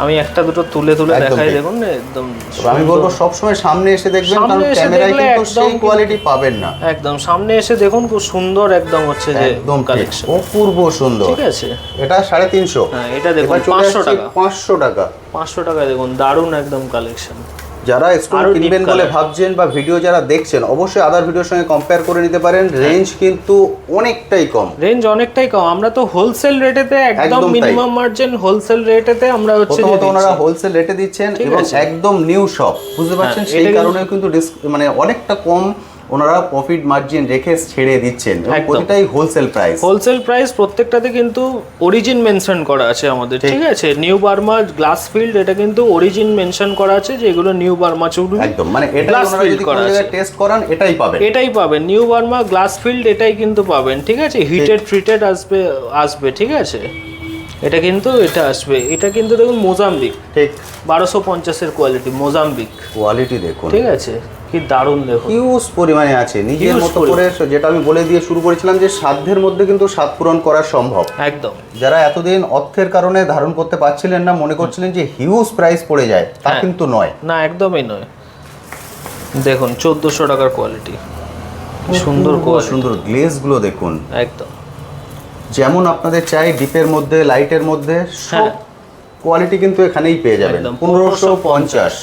আমি একটা দুটো তুলে তুলে দেখাই, দেখুন একদম আমি বলবো সব সময় সামনে এসে দেখবেন, কারণ ক্যামেরায় কিন্তু সেই কোয়ালিটি পাবেন না। একদম সামনে এসে দেখুন, খুব সুন্দর একদম হচ্ছে যে একদম কালেকশন, অপূর্ব সুন্দর। ঠিক আছে, এটা 350। হ্যাঁ এটা দেখুন 500 টাকা, 500 টাকা, 500 টাকা দেখুন, দারুণ একদম কালেকশন। যারা স্টোন কিনবেন বলে ভাবছেন বা ভিডিও যারা দেখছেন, অবশ্যই আদার ভিডিওর সঙ্গে কম্পেয়ার করে নিতে পারেন। রেঞ্জ কিন্তু অনেকটাই কম, আমরা তো হোলসেল রেটেতে একদম মিনিমাম মার্জিন হোলসেল রেটেতে আমরা হচ্ছে যে ওনারা হোলসেল রেটে দিচ্ছেন এবং একদম নিউ শপ, বুঝতে পারছেন, সেই কারণে কিন্তু মানে অনেকটা কম ওনারা প্রফিট মার্জিন রেখে ছেড়ে দিচ্ছেন। প্রতিটাই হোলসেল প্রাইস, প্রত্যেকটাতে কিন্তু অরিজিন মেনশন করা আছে আমাদের, ঠিক আছে। নিউ বার্মা গ্লাস ফিল্ড, এটা কিন্তু অরিজিন মেনশন করা আছে যে এগুলো নিউ বার্মা চুড়ি, একদম মানে এটা আপনারা যদি কোন জায়গায় টেস্ট করান এটাই পাবেন, নিউ বার্মা গ্লাস ফিল্ড এটাই কিন্তু পাবেন, ঠিক আছে। হিটেড ট্রিটেড আসবে, ঠিক আছে। এটা কিন্তু এটা আসবে, এটা কিন্তু দেখুন মোজাম্বিক, ঠিক 1250 এর কোয়ালিটি, মোজাম্বিক কোয়ালিটি দেখুন, ঠিক আছে, কি দারুণ দেখুন, হিউজ পরিমাণে আছে। নিজের মতো করে, যেটা আমি বলে দিয়ে শুরু করেছিলাম যে সাধ্যের মধ্যে কিন্তু স্বাদ পূরণ করা সম্ভব, একদম। যারা এতদিন অর্থের কারণে ধারণ করতে পারছিলেন না, মনে করছিলেন যে হিউজ প্রাইস পড়ে যায়, তা কিন্তু নয়, না একদমই নয়। দেখুন 1400 টাকার কোয়ালিটি, সুন্দর সুন্দর গ্লেজ গুলো দেখুন, একদম যেমন আপনাদের চাই, ডিপের মধ্যে লাইটের মধ্যে সব কোয়ালিটি কিন্তু এখানেই পেয়ে যাবেন। 1550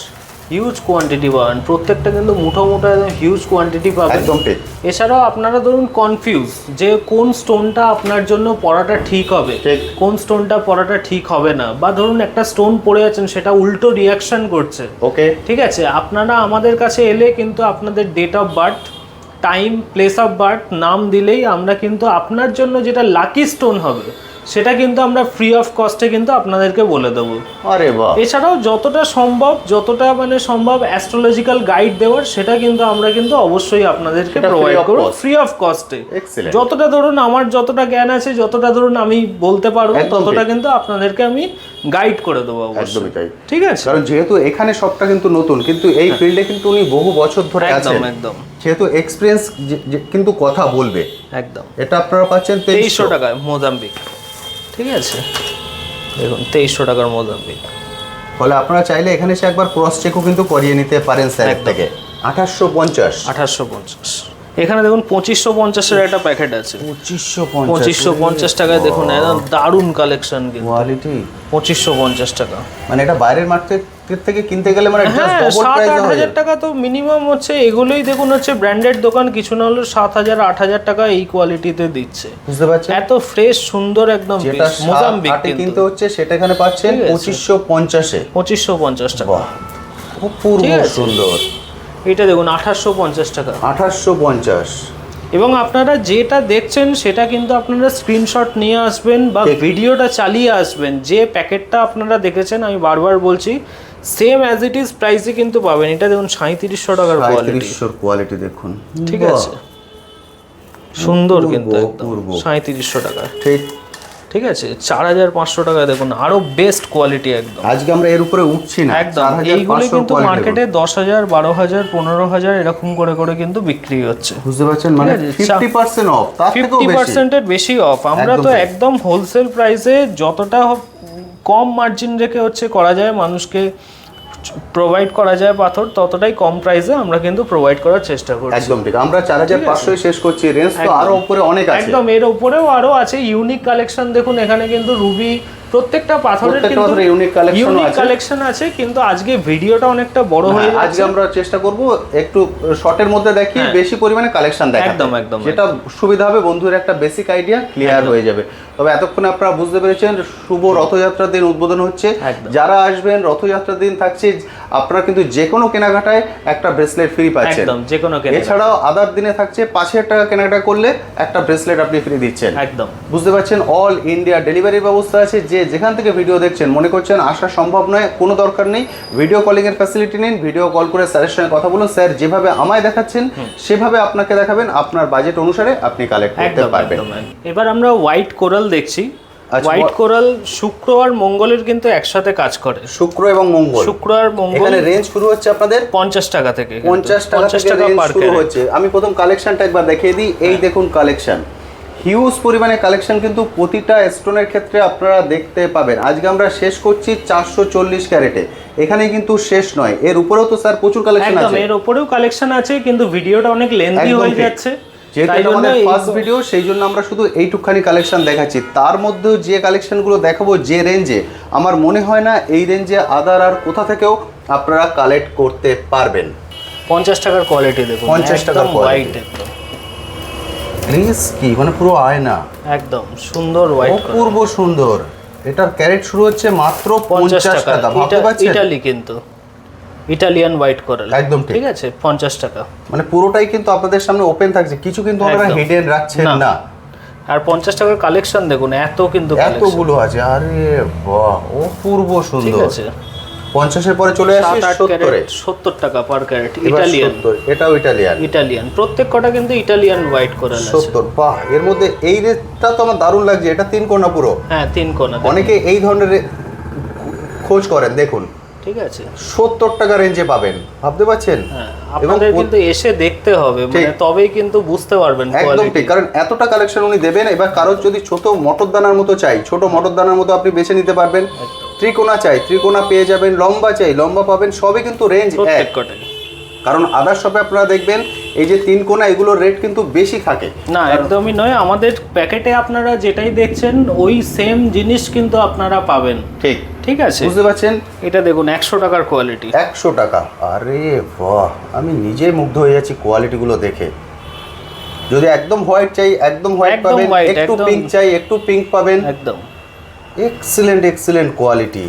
হিউজ কোয়ান্টিটি পাবেন, প্রত্যেকটা কিন্তু মুঠো একদম হিউজ কোয়ান্টিটি পাবেন, একদম ঠিক। এছাড়াও আপনারা ধরুন কনফিউজ যে কোন স্টোনটা আপনার জন্য পড়াটা ঠিক হবে, কোন স্টোনটা পড়াটা ঠিক হবে না, বা ধরুন একটা স্টোন পড়ে আছেন সেটা উল্টো রিয়াকশন করছে, ওকে, ঠিক আছে। আপনারা আমাদের কাছে এলে কিন্তু আপনাদের date of birth, time, place of birth, নাম দিলেই আমরা কিন্তু আপনার জন্য যেটা লাকি স্টোন হবে সেটা কিন্তু আমরা ফ্রি অফ কস্টে কিন্তু আপনাদেরকে বলে দেবো। আরে বাহ! এছাড়াও যতটা সম্ভব অ্যাস্ট্রোলজিক্যাল গাইড দেওয়ার, সেটা কিন্তু আমরা কিন্তু অবশ্যই আপনাদেরকে প্রোভাইড করব ফ্রি অফ কস্টে। যতটা ধরুন আমার যতটা জ্ঞান আছে, যতটা ধরুন আমি বলতে পারবো, ততটা কিন্তু আপনাদেরকে আমি গাইড করে দেবো, একদমই তাই, ঠিক আছে। কারণ যেহেতু এখানে সবটা কিন্তু নতুন, কিন্তু এই ফিল্ডে কিন্তু উনি বহু বছর ধরে আছেন, একদম, যেহেতু এক্সপেরিয়েন্স কিন্তু কথা বলবে, একদম। এটা আপনারা পাচ্ছেন 2300 টাকায় মোজাম্বিক, ঠিক আছে। দেখুন 2300 টাকার মোজাম্বিক, ফলে আপনারা চাইলে এখানে এসে একবার ক্রস চেকও কিন্তু করিয়ে নিতে পারেন স্যার থেকে। 1850 এখানে দেখুন 2550 এর একটা প্যাকেট আছে, 2550 টাকায় দেখুন, একদম দারুণ কালেকশন, কোয়ালিটি 2550 টাকা, মানে এটা বাইরের মার্কেট থেকে কিনতে গেলে মানে জাস্ট ডবল প্রাইস হয়ে যায়। 7-8000 টাকা তো মিনিমাম হচ্ছে, এগুলোই দেখুন হচ্ছে ব্র্যান্ডেড দোকান, কিছু না হলো 7000-8000 টাকা এই কোয়ালিটিতে দিচ্ছে, বুঝতে পারছেন। এত ফ্রেশ সুন্দর একদম মোজাম্বিক কিনতে হচ্ছে, সেটা এখানে পাচ্ছেন 2550 টাকা, খুব পূর্ব সুন্দর। এটা দেখুন 1850 টাকা, 1850। এবং আপনারা যেটা দেখছেন সেটা কিন্তু আপনারা স্ক্রিনশট নিয়ে আসবেন বা ভিডিওটা চালিয়ে আসবেন, যে প্যাকেটটা আপনারা দেখেছেন, আমি বারবার বলছি সেম অ্যাজ ইট ইজ প্রাইসে কিন্তু পাবেন। এটা দেখুন 3700 টাকার কোয়ালিটি দেখুন, ঠিক আছে, সুন্দর কিন্তু একদম 3700 টাকা, ঠিক, ঠিক আছে। 4500 টাকা দেখুন, আরো বেস্ট কোয়ালিটি একদম। আজকে আমরা এর উপরে উঠছি না, একদম। এইগুলো কিন্তু মার্কেটে 10000, 12000, 15000 এরকম করে করে কিন্তু বিক্রি হচ্ছে, বুঝতে পারছেন, মানে 50% অফ, তার থেকেও বেশি, 50% এর বেশি অফ। আমরা তো একদম হোলসেল প্রাইসে যতটা কম মার্জিন রেখে হচ্ছে করা যায়, মানুষকে প্রোভাইড করা যায় পাথর, ততটাই কম প্রাইসে আমরা কিন্তু প্রোভাইড করার চেষ্টা করছি, একদম ঠিক। আমরা 4500 শেষ করছি, রেঞ্জ তো আরো উপরে অনেক আছে, একদম এর উপরেও আরো আছে। ইউনিক কালেকশন দেখুন, এখানে কিন্তু রুবি, প্রত্যেকটা পাথরের কিন্তু ইউনিক কালেকশন আছে, কিন্তু আজকে ভিডিওটা অনেকটা বড় হয়ে যাচ্ছে। আজকে আমরা চেষ্টা করব একটু শর্টের মধ্যে দেখি, বেশি পরিমাণে কালেকশন দেখাতে, একদম একদম, যেটা সুবিধা হবে, বন্ধুদের একটা বেসিক আইডিয়া ক্লিয়ার হয়ে যাবে। তবে এতক্ষণ আপনারা বুঝতে পেরেছেন শুভ রথযাত্রার দিন উদ্বোধন হচ্ছে, যারা আসবেন রথযাত্রার দিন থাকছে, আপনারা কিন্তু যে কোনো কেনাকাটায় একটা ব্রেসলেট ফ্রি পাচ্ছেন, একদম যে কোনো কেনাকাটা। এছাড়াও আদার দিনে থাকছে 5000 টাকা কেনাকাটা করলে একটা ব্রেসলেট আপনি ফ্রি দিচ্ছেন, একদম, বুঝতে পারছেন। অল ইন্ডিয়া ডেলিভারির ব্যবস্থা আছে। যে যেখান থেকে ভিডিও দেখছেন, মনে করছেন আসা সম্ভব নয়, কোনো দরকার নেই, ভিডিও কলিং এর ফ্যাসিলিটি নিন, ভিডিও কল করে স্যারের সঙ্গে কথা বলুন, স্যার যেভাবে আমায় দেখাচ্ছেন সেভাবে আপনাকে দেখাবেন, আপনার বাজেট অনুসারে আপনি কালেক্ট করতে পারবেন। এবার আমরা হোয়াইট কোরাল দেখছি। হোয়াইট কোরাল শুক্র আর মঙ্গলের কিন্তু একসাথে কাজ করে, শুক্র এবং মঙ্গল, শুক্র আর মঙ্গল। এখানে রেঞ্জ শুরু হচ্ছে আপনাদের 50 টাকা থেকে, 50 টাকা থেকে রেঞ্জ শুরু হচ্ছে। আমি প্রথম কালেকশনটা একবার দেখিয়ে দিই। এই দেখুন কালেকশন, হিউজ পরিমাণে কালেকশন কিন্তু প্রতিটা স্টোনের ক্ষেত্রে আপনারা দেখতে পাবেন। আজকে আমরা শেষ করছি 440 ক্যারেটে। এখানে কিন্তু শেষ নয়, এর উপরেও তো স্যার প্রচুর কালেকশন আছে। এর উপরেও কালেকশন আছে, কিন্তু ভিডিওটা অনেক লেন্দি হয়ে যাচ্ছে, যেহেতু এটা আমাদের ফার্স্ট ভিডিও, সেই জন্য আমরা শুধু এইটুকখানি কালেকশন দেখাচ্ছি। তার মধ্যেও যে কালেকশনগুলো দেখাবো যে রেঞ্জে, আমার মনে হয় না এই রেঞ্জে আদার আর কোথা থেকেও আপনারা কালেক্ট করতে পারবেন। 50 টাকার কোয়ালিটি দেখুন, 50 টাকার কোয়ালিটি, একদম প্লিজ কি মানে পুরো আয়না, একদম সুন্দর হোয়াইট, অপূর্ব সুন্দর। এটার ক্যারেট শুরু হচ্ছে মাত্র 50 টাকা। ভাবতে পারছেন? ইটালি কিন্তু ইটালিয়ান হোয়াইট কোরাল, একদম ঠিক আছে 50 টাকা। মানে পুরোটাই কিন্তু আপনাদের সামনে ওপেন থাকছে, কিছু কিন্তু আপনারা হিডেন রাখছেন না। আর 50 টাকার কালেকশন দেখুন, এত কিন্তু এতগুলো আছে, আরে বাহ অপূর্ব সুন্দর। ঠিক আছে, 50 এর পরে চলে আসি 70 টাকা পার ক্যারেট, ইটালিয়ান। এটাও ইটালিয়ান, প্রত্যেক কটা কিন্তু ইটালিয়ান হোয়াইট কোরাল আছে। 70, বাহ। এর মধ্যে এই রেটটা তো আমার দারুণ লাগছে, এটা 3 কোনা পুরো। হ্যাঁ 3 কোনা, অনেকে এই ধরনের খোঁজ করেন, দেখুন ঠিক আছে 70 টাকা রেঞ্জে পাবেন। ভাবতে পারছেন? হ্যাঁ, আপনাদের কিন্তু এসে দেখতে হবে, মানে তবেই কিন্তু বুঝতে পারবেন একদম ঠিক, কারণ এতটা কালেকশন উনি দেবেন। এবার কারোর যদি ছোট মটরদানার মতো চাই, ছোট মটরদানার মতো আপনি বেছে নিতে পারবেন। ত্রিকোণা চাই, ত্রিকোণা পেয়ে যাবেন। লম্বা চাই, লম্বা পাবেন। সবই কিন্তু রেঞ্জ এক। কারণ আদার শপে আপনারা দেখবেন এই যে 3 কোণা, এগুলোর রেট কিন্তু বেশি থাকে না, একদমই নয়। আমাদের প্যাকেটে আপনারা যেটাই দেখছেন ওই সেম জিনিস কিন্তু আপনারা পাবেন। ঠিক আছে, বুঝতে পারছেন? এটা দেখুন 100 টাকার কোয়ালিটি, 100 টাকা। আরে বাহ, আমি নিজেই মুগ্ধ হয়ে যাচ্ছি কোয়ালিটিগুলো দেখে। যদি একদম হোয়াইট চাই, একদম হোয়াইট পাবেন। একটু পিঙ্ক চাই, একটু পিঙ্ক পাবেন। একদম এক্সিলেন্ট কোয়ালিটি,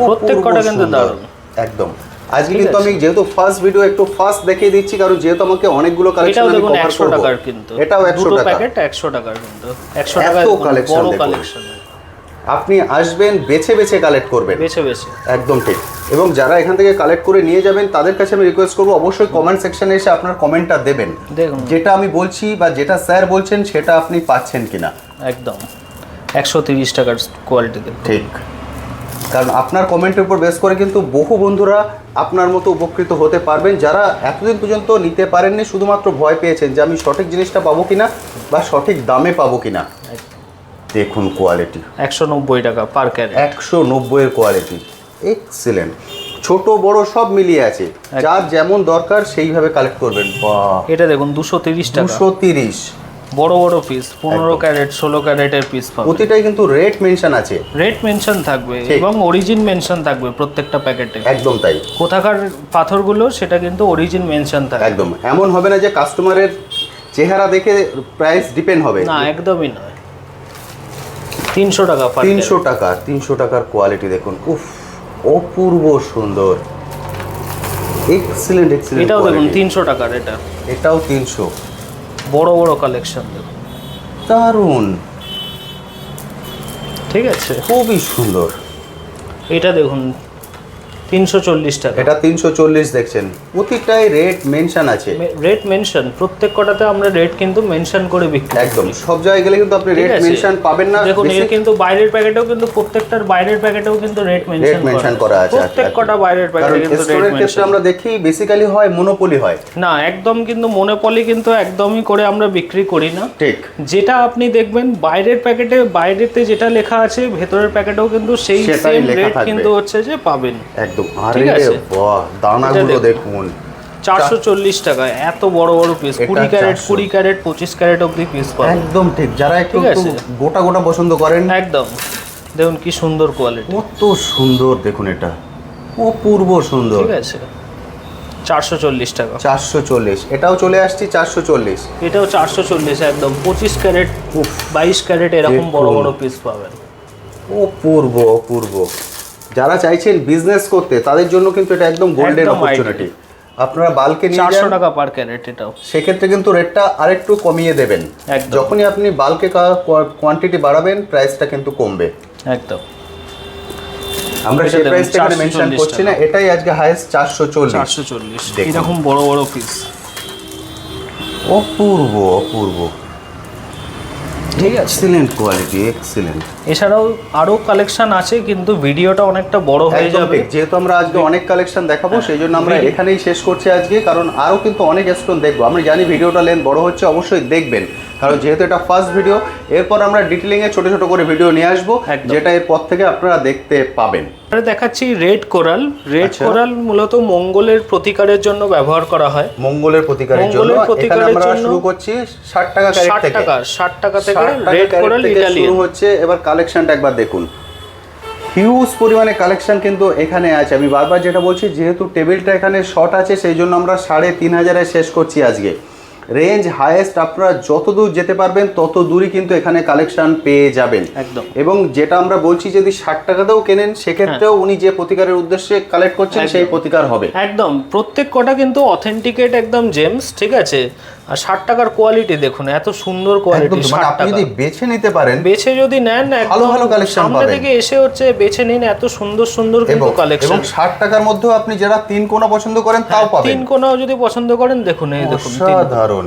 প্রত্যেক কটা কিন্তু দারুণ একদম। আজকে কিন্তু আমি যেহেতু ফার্স্ট ভিডিও একটু ফার্স্ট দেখিয়ে দিচ্ছি, কারণ যেহেতু আমাকে অনেকগুলো কালেকশন আমি কভার করব। 100 টাকার কিন্তু, এটাও 100 টাকা, প্যাকেট 100 টাকার কিন্তু, 100 টাকা বড় কালেকশন। আপনি আসবেন, বেছে বেছে কালেক্ট করবেন, বেছে একদম ঠিক। এবং যারা এখান থেকে কালেক্ট করে নিয়ে যাবেন তাদের কাছে আমি রিকোয়েস্ট করব, অবশ্যই কমেন্ট সেকশনে এসে আপনার কমেন্টটা দেবেন, যেটা আমি বলছি বা যেটা স্যার বলছেন সেটা আপনি পাচ্ছেন কিনা। একদম 130 টাকার কোয়ালিটি দেখুন, ঠিক। কারণ আপনার কমেন্টের উপর বেস করে কিন্তু বহু বন্ধুরা আপনার মতো উপকৃত হতে পারবেন, যারা এতদিন পর্যন্ত নিতে পারেননি, শুধুমাত্র ভয় পেয়েছেন যে আমি সঠিক জিনিসটা পাবো কিনা বা সঠিক দামে পাবো কিনা। দেখুন কোয়ালিটি, 190 টাকা পার ক্যারেট, 190 এর কোয়ালিটি, এক্সিলেন্ট। ছোট বড় সব মিলিয়ে আছে, যার যেমন দরকার সেইভাবে কালেক্ট করবেন। বাহ, এটা দেখুন 230 টাকা, 230, বড় বড় পিস, 15 ক্যারেট 16 ক্যারেটের পিস পাবেন। প্রতিটাই কিন্তু রেট মেনশন আছে, রেট মেনশন থাকবে এবং অরিজিন মেনশন থাকবে প্রত্যেকটা প্যাকেটে। একদম তাই, কোথাকার পাথরগুলো সেটা কিন্তু অরিজিন মেনশন থাকবে। একদম এমন হবে না যে কাস্টমারের চেহারা দেখে প্রাইস ডিপেন্ড হবে, না একদমই নয়। 300 টাকা, 300 টাকার কোয়ালিটি দেখুন, উফ অপূর্ব সুন্দর, এক্সিলেন্ট। এটাও দেখুন 300 টাকার, এটাও 300, বড় বড় কালেকশন দেখুন, দারুণ। ঠিক আছে, খুবই সুন্দর। এটা দেখুন 340 টাকা, এটা 340 দেখছেন, প্রতিটাই রেট মেনশন আছে। রেট মেনশন, প্রত্যেক কটাতে আমরা রেট কিন্তু মেনশন করে বিক্রি করি। একদম সব জায়গায় গেলে কিন্তু আপনি রেট মেনশন পাবেন না। দেখুন এর কিন্তু বাইরের প্যাকেটেও কিন্তু প্রত্যেকটার বাইরের প্যাকেটেও কিন্তু রেট মেনশন করা আছে। প্রত্যেক কটা বাইরের প্যাকেটে কিন্তু রেট মেনশন। ক্ষেত্রে আমরা দেখি বেসিক্যালি হয় মনোপলি হয় না, একদম কিন্তু মনোপলি কিন্তু একদমই করে আমরা বিক্রি করি না। ঠিক, যেটা আপনি দেখবেন বাইরের প্যাকেটে, বাইরেতে যেটা লেখা আছে ভেতরের প্যাকেটেও কিন্তু সেই সেম রেট কিন্তু হচ্ছে যে পাবেন। একদম। আরে বাহ, দানাগুলো দেখুন, 440 টাকা, এত বড় বড় পিস, 20 ক্যারেট 25 ক্যারেট অবধি পিস পাবেন। একদম ঠিক, যারা একটু গোটা গোটা পছন্দ করেন, একদম দেখুন কি সুন্দর কোয়ালিটি, কত সুন্দর দেখুন, এটা অপূর্ব সুন্দর। ঠিক আছে, 440 টাকা, 440, এটাও চলে আসছি 440, এটাও 440, একদম 25 ক্যারেট 22 ক্যারেট এরকম বড় বড় পিস পাবেন। অপূর্ব অপূর্ব। যারা চাইছেন বিজনেস করতে তাদের জন্য কিন্তু এটা একদম গোল্ডেন অপরচুনিটি। আপনারা বাল্কে নিয়ে 400 টাকা পার ক্যারেট, এটাও সেক্ষেত্রে কিন্তু রেটটা আরেকটু কমিয়ে দেবেন। যখনই আপনি বাল্কে কোয়ান্টিটি বাড়াবেন প্রাইসটা কিন্তু কমবে। একদম, আমরা সেই প্রাইসটা এখানে মেনশন করছি না, এটাই আজকে হাইয়েস্ট 440 এরকম বড় বড় পিস, অপূর্ব অপূর্ব, ঠিক আছে, এক্সিলেন্ট কোয়ালিটি, এক্সিলেন্ট। এছাড়াও আরো কালেকশন আছে, কিন্তু ভিডিওটা অনেকটা বড় হয়ে একদম যাবে। ঠিক। যেহেতু আমরা আজকে অনেক কালেকশন দেখাবো, সেই জন্য আমরা এখানেই শেষ করছি আজকে, কারণ আরো কিন্তু অনেক স্টোন দেখবো। আমরা জানি ভিডিওটা লেন্থ বড় হচ্ছে, অবশ্যই দেখবেন, কারণ যেহেতু এটা ফার্স্ট ভিডিও। এরপর আমরা ডিটেলিং এ ছোট ছোট করে ভিডিও নিয়ে আসবো, যেটা এরপর থেকে আপনারা দেখতে পাবেন। দেখাচ্ছি রেড কোরাল। রেড কোরাল মূলত মঙ্গলের প্রতিকারের জন্য ব্যবহার করা হয়। মঙ্গলের প্রতিকারের জন্য এখানে আমরা শুরু করছি 60 টাকা ক্যারেট থেকে। 60 টাকা থেকে রেড কোরাল ইটালিয়ান শুরু হচ্ছে। এবার কালেকশনটা একবার দেখুন, হিউজ পরিমাণে কালেকশন কিন্তু এখানে আছে। আমি বারবার যেটা বলছি, যেহেতু টেবিলটা এখানে শর্ট আছে, সেই জন্য আমরা 3500 শেষ করছি আজকে। রেঞ্জ হাইয়েস্ট আপনারা যত দূর যেতে পারবেন তত দূরই কিন্তু এখানে কালেকশন পেয়ে যাবেন একদম। এবং যেটা আমরা বলছি, যদি 60 টাকাতেও কেনেন, সেক্ষেত্রেও উনি যে প্রতিকারের উদ্দেশ্যে কালেক্ট করছেন সেই প্রতিকার হবে। একদম প্রত্যেক কটা কিন্তু অথেন্টিকেট একদম জেমস, ঠিক আছে। আর 60 টাকার কোয়ালিটি দেখুন, এত সুন্দর কোয়ালিটি। মানে আপনি যদি বেছে নিতে পারেন, বেছে যদি নেন, ভালো ভালো কালেকশন পাবেন। সামনে থেকে এসে হচ্ছে বেছে নিন, এত সুন্দর সুন্দর কিন্তু কালেকশন। এবং 60 টাকার মধ্যেও আপনি যারা 3 কোণা পছন্দ করেন তাও পাবেন। 3 কোণাও যদি পছন্দ করেন, দেখুন এই দেখুন, সাধারণ।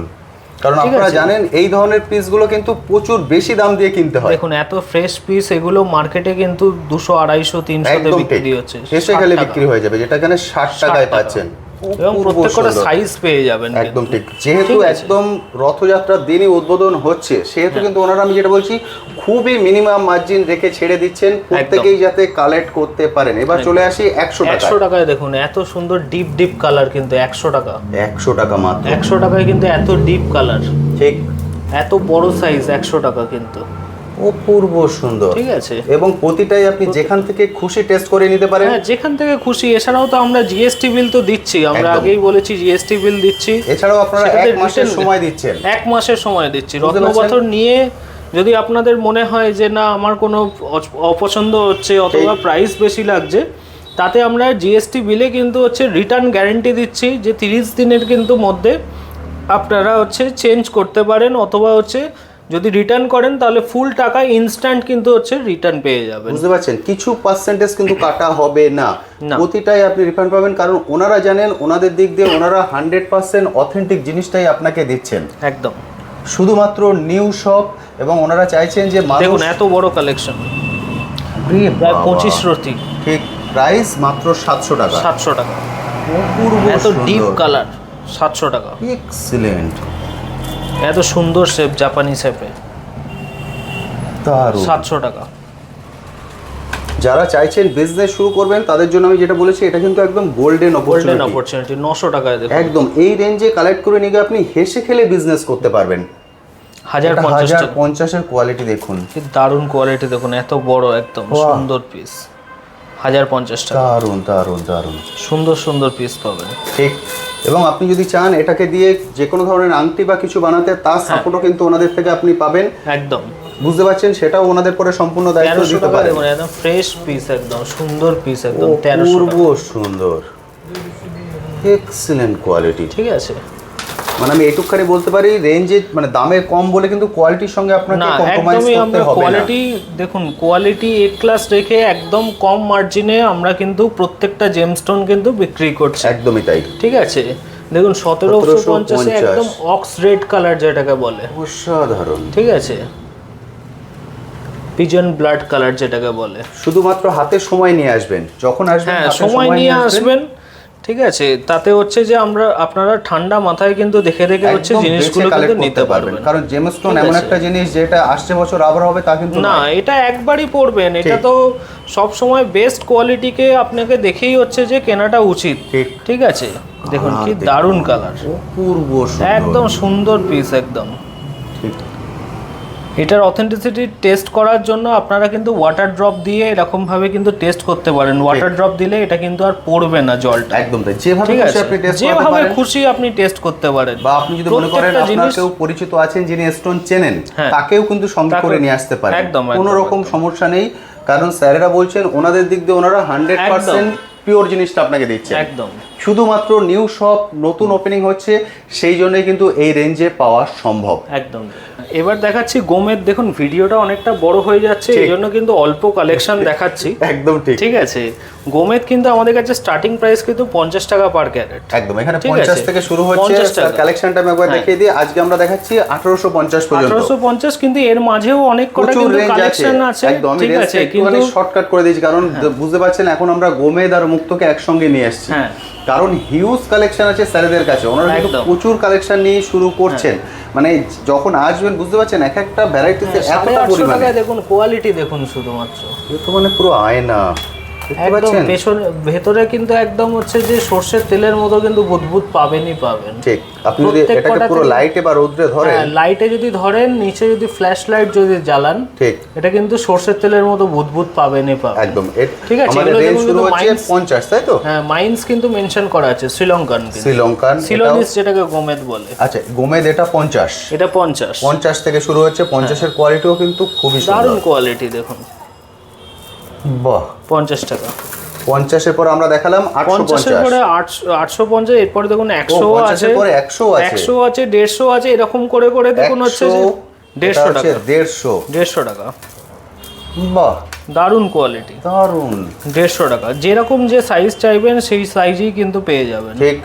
কারণ আপনারা জানেন এই ধরনের পিসগুলো কিন্তু প্রচুর বেশি দাম দিয়ে কিনতে হয়। দেখুন এত ফ্রেশ পিস, এগুলো মার্কেটে কিন্তু 200, 250, 300 তে বিক্রি হচ্ছে। এসে গেলে বিক্রি হয়ে যাবে, যেটা এখানে 60 টাকায় পাচ্ছেন। এবং প্রত্যেকটা সাইজ পেয়ে যাবেন। একদম ঠিক। যেহেতু একদম রথযাত্রার দিনই উদ্বোধন হচ্ছে, সেহেতু কিন্তু ওনারা, আমি যেটা বলছি, খুবই মিনিমাম মার্জিন রেখে ছেড়ে দিচ্ছেন প্রত্যেকেই যাতে কালেক্ট করতে পারেন। এবার চলে আসি 100 টাকা। 100 টাকায় দেখুন এত সুন্দর ডিপ ডিপ কালার, কিন্তু 100 টাকা। 100 টাকা মাত্র। 100 টাকায় কিন্তু এত ডিপ কালার, ঠিক, এত বড় সাইজ, 100 টাকা কিন্তু অপূর্ব সুন্দর। ঠিক আছে। এবং প্রতিটাই আপনি যেখান থেকে খুশি টেস্ট করে নিতে পারেন। হ্যাঁ, যেখান থেকে খুশি। এছাড়াও তো আমরা জিএসটি বিল তো দিচ্ছি, আমরা আগেই বলেছি জিএসটি বিল দিচ্ছি। এছাড়াও আপনারা 1 মাসের সময় দিচ্ছেন। 1 মাসের সময় দিচ্ছি। রত্নপাথর নিয়ে যদি আপনাদের মনে হয় যে না আমার কোনো অপছন্দ হচ্ছে অথবা প্রাইস বেশি লাগছে, তাতে আমরা জিএসটি বিলে কিন্তু হচ্ছে রিটার্ন গ্যারেন্টি দিচ্ছি, যে 30 দিনের কিন্তু মধ্যে আপনারা হচ্ছে চেঞ্জ করতে পারেন, অথবা হচ্ছে যদি রিটার্ন করেন তাহলে ফুল টাকা ইনস্ট্যান্ট কিন্তু হচ্ছে রিটার্ন পেয়ে যাবেন। বুঝতে পারছেন, কিছু পার্সেন্টেজ কিন্তু কাটা হবে না, প্রতিটাই আপনি রিফান্ড পাবেন। কারণ ওনারা জানেন, ওনাদের দিক দিয়ে ওনারা 100% অথেন্টিক জিনিসটাই আপনাকে দিচ্ছেন। একদম, শুধুমাত্র নিউ শপ। এবং ওনারা চাইছেন যে দেখুন এত বড় কালেকশন, প্রায় 25 রতি। ঠিক, প্রাইস মাত্র 700 টাকা। 700 টাকা, অপূর্ব এত ডিপ কালার, 700 টাকা। এক্সিলেন্ট, এত সুন্দর শেপ, জাপানি শেপে, দারুণ। 700 টাকা। যারা চাইছেন বিজনেস শুরু করবেন, তাদের জন্য আমি যেটা বলেছি, এটা কিন্তু একদম গোল্ডেন অপরচুনিটি। 900 টাকায় দেখুন, একদম এই রেঞ্জে কালেক্ট করে নিয়ে আপনি হেসে খেলে বিজনেস করতে পারবেন। 1050 এর কোয়ালিটি দেখুন, কি দারুণ কোয়ালিটি দেখুন, এত বড় একদম সুন্দর পিস। 1050 টাকা, দারুণ দারুণ দারুণ, সুন্দর সুন্দর পিস পাবেন। ঠিক। এবং আপনি যদি চান এটাকে দিয়ে যে কোনো ধরনের আংটি বা কিছু বানাতে, তার সাপোর্টও কিন্তু ওনাদের থেকে আপনি পাবেন। একদম, বুঝতে পারছেন, সেটাও ওনাদের পরে সম্পূর্ণ দায়িত্ব দিতে পারেন। একদম ফ্রেশ পিস, একদম সুন্দর পিস, একদম 1300 পূর্ব সুন্দর, এক্সিলেন্ট কোয়ালিটি। ঠিক আছে, মানে আমি এইটুকখানি বলতে পারি, রেঞ্জে মানে দামে কম বলে কিন্তু কোয়ালিটির সঙ্গে আপনাকে কম্প্রোমাইজ করতে হবে না। কোয়ালিটি দেখুন, কোয়ালিটি এ ক্লাস রেখে একদম কম মার্জিনে আমরা কিন্তু প্রত্যেকটা জেমস্টোন কিন্তু বিক্রি করছি। একদমই তাই। ঠিক আছে, দেখুন 1750 একদম অক্স রেড কালার যেটাকে বলে, অসাধারণ। ঠিক আছে, পিজন ব্লাড কালার যেটাকে বলে। শুধুমাত্র হাতে সময় নিয়ে আসবেন, যখন আসবেন হ্যাঁ সময় নিয়ে আসবেন। ঠিক আছে, তাতে হচ্ছে যে আপনারা ঠান্ডা মাথায় কিন্তু দেখে দেখে হচ্ছে জিনিসগুলো কিন্তু নিতে পারবেন। কারণ জেমস্টোন এমন একটা জিনিস যেটা আসছে বছর আবার হবে তা কিন্তু না, এটা একবারই পড়বেন। এটা তো সব সময় বেস্ট কোয়ালিটিকে আপনাকে দেখেই হচ্ছে যে কেনাটা উচিত। ঠিক আছে, দেখুন কি দারুণ কালার, অপূর্ব সুন্দর, একদম সুন্দর পিস একদম। এটার অথেন্টিসিটি টেস্ট করার জন্য আপনারা কিন্তু ওয়াটার ড্রপ দিয়ে এরকম ভাবে কিন্তু টেস্ট করতে পারেন। ওয়াটার ড্রপ দিলে এটা কিন্তু আর পড়বে না জলটা। একদম তাই, যেভাবে খুশি আপনি টেস্ট করতে পারেন, যেভাবে খুশি আপনি টেস্ট করতে পারেন। বা আপনি যদি মনে করেন আপনার কেউ পরিচিত আছেন যিনি স্টোন চেনেন, তাকেও কিন্তু সঙ্গে করে নিয়ে আসতে পারেন। কোনো রকম সমস্যা নেই, কারণ স্যারেরা বলছেন ওনাদের দিক দিয়ে ওনারা 100% পিওর জিনিসটা আপনাকে দিচ্ছেন। একদম শুধুমাত্র নিউ শপ নতুন ওপেনিং হচ্ছে, সেই জন্যই কিন্তু এই রেঞ্জে পাওয়া সম্ভব। একদম। এবার দেখাচ্ছি গোমেদ, দেখুন ভিডিওটা অনেকটা বড় হয়ে যাচ্ছে, এই জন্য কিন্তু অল্প কালেকশন দেখাচ্ছি। একদম ঠিক। ঠিক আছে, গোমেদ কিন্তু আমাদের কাছে স্টার্টিং প্রাইস কিন্তু 50 টাকা পার ক্যারেট। একদম, এখানে 50 থেকে শুরু হচ্ছে। কালেকশনটা আমি একবার দেখিয়ে দিই। আজকে আমরা দেখাচ্ছি 1850 পর্যন্ত। 1850, কিন্তু এর মাঝেও অনেক কটা কিন্তু কালেকশন আছে। ঠিক আছে, কিন্তু শর্টকাট করে দিয়েছি কারণ বুঝতে পারছেন এখন আমরা গোমেদ আর মুক্তোকে একসঙ্গে নিয়ে আসছি, কারণ হিউজ কালেকশন আছে স্যারেদের কাছে। ওনারা কিন্তু প্রচুর কালেকশন নিয়ে শুরু করছেন। মানে যখন আসবেন বুঝতে পারছেন এক একটা ভ্যারাইটিতে এতটা পরিমাণে। দেখুন কোয়ালিটি দেখুন, শুধুমাত্র এ তো মানে পুরো আয়না। একদম ভেতরে কিন্তু একদম হচ্ছে যে সরষের তেলের মতো কিন্তু বুদবুদ পাবেনই পাবেন। ঠিক, আপনি যদি এটাকে পুরো লাইটে বা রোদ্রে ধরেন, লাইটে যদি ধরেন, নিচে যদি ফ্ল্যাশ লাইট যদি জ্বালান, ঠিক এটা কিন্তু সরষের তেলের মতো বুদবুদ পাবেনই পাবেন। একদম ঠিক আছে। আমাদের রেঞ্জ শুরু হচ্ছে 50, তাই তো? হ্যাঁ, মাইন্স কিন্তু মেনশন করা আছে, শ্রীলঙ্কান সিলোনিস যেটাকে গোমেদ বলে। আচ্ছা, গোমেদ এটা 50, এটা 50 থেকে শুরু হচ্ছে। 50 এর কোয়ালিটিও কিন্তু খুবই সুন্দর, দারুণ কোয়ালিটি দেখুন। বাহ, 50 টাকা। 50 এর পর আমরা দেখালাম 850, এর পরে 850, এরপরে দেখুন 100 আছে, 100 আছে, 150 আছে, এরকম করে করে দেখুন হচ্ছে যে 150 টাকা, 150 টাকা। বাহ, দারুণ কোয়ালিটি, দারুণ। 150 টাকা। যেরকম যে সাইজ চাইবেন সেই সাইজই কিন্তু পেয়ে যাবেন। ঠিক,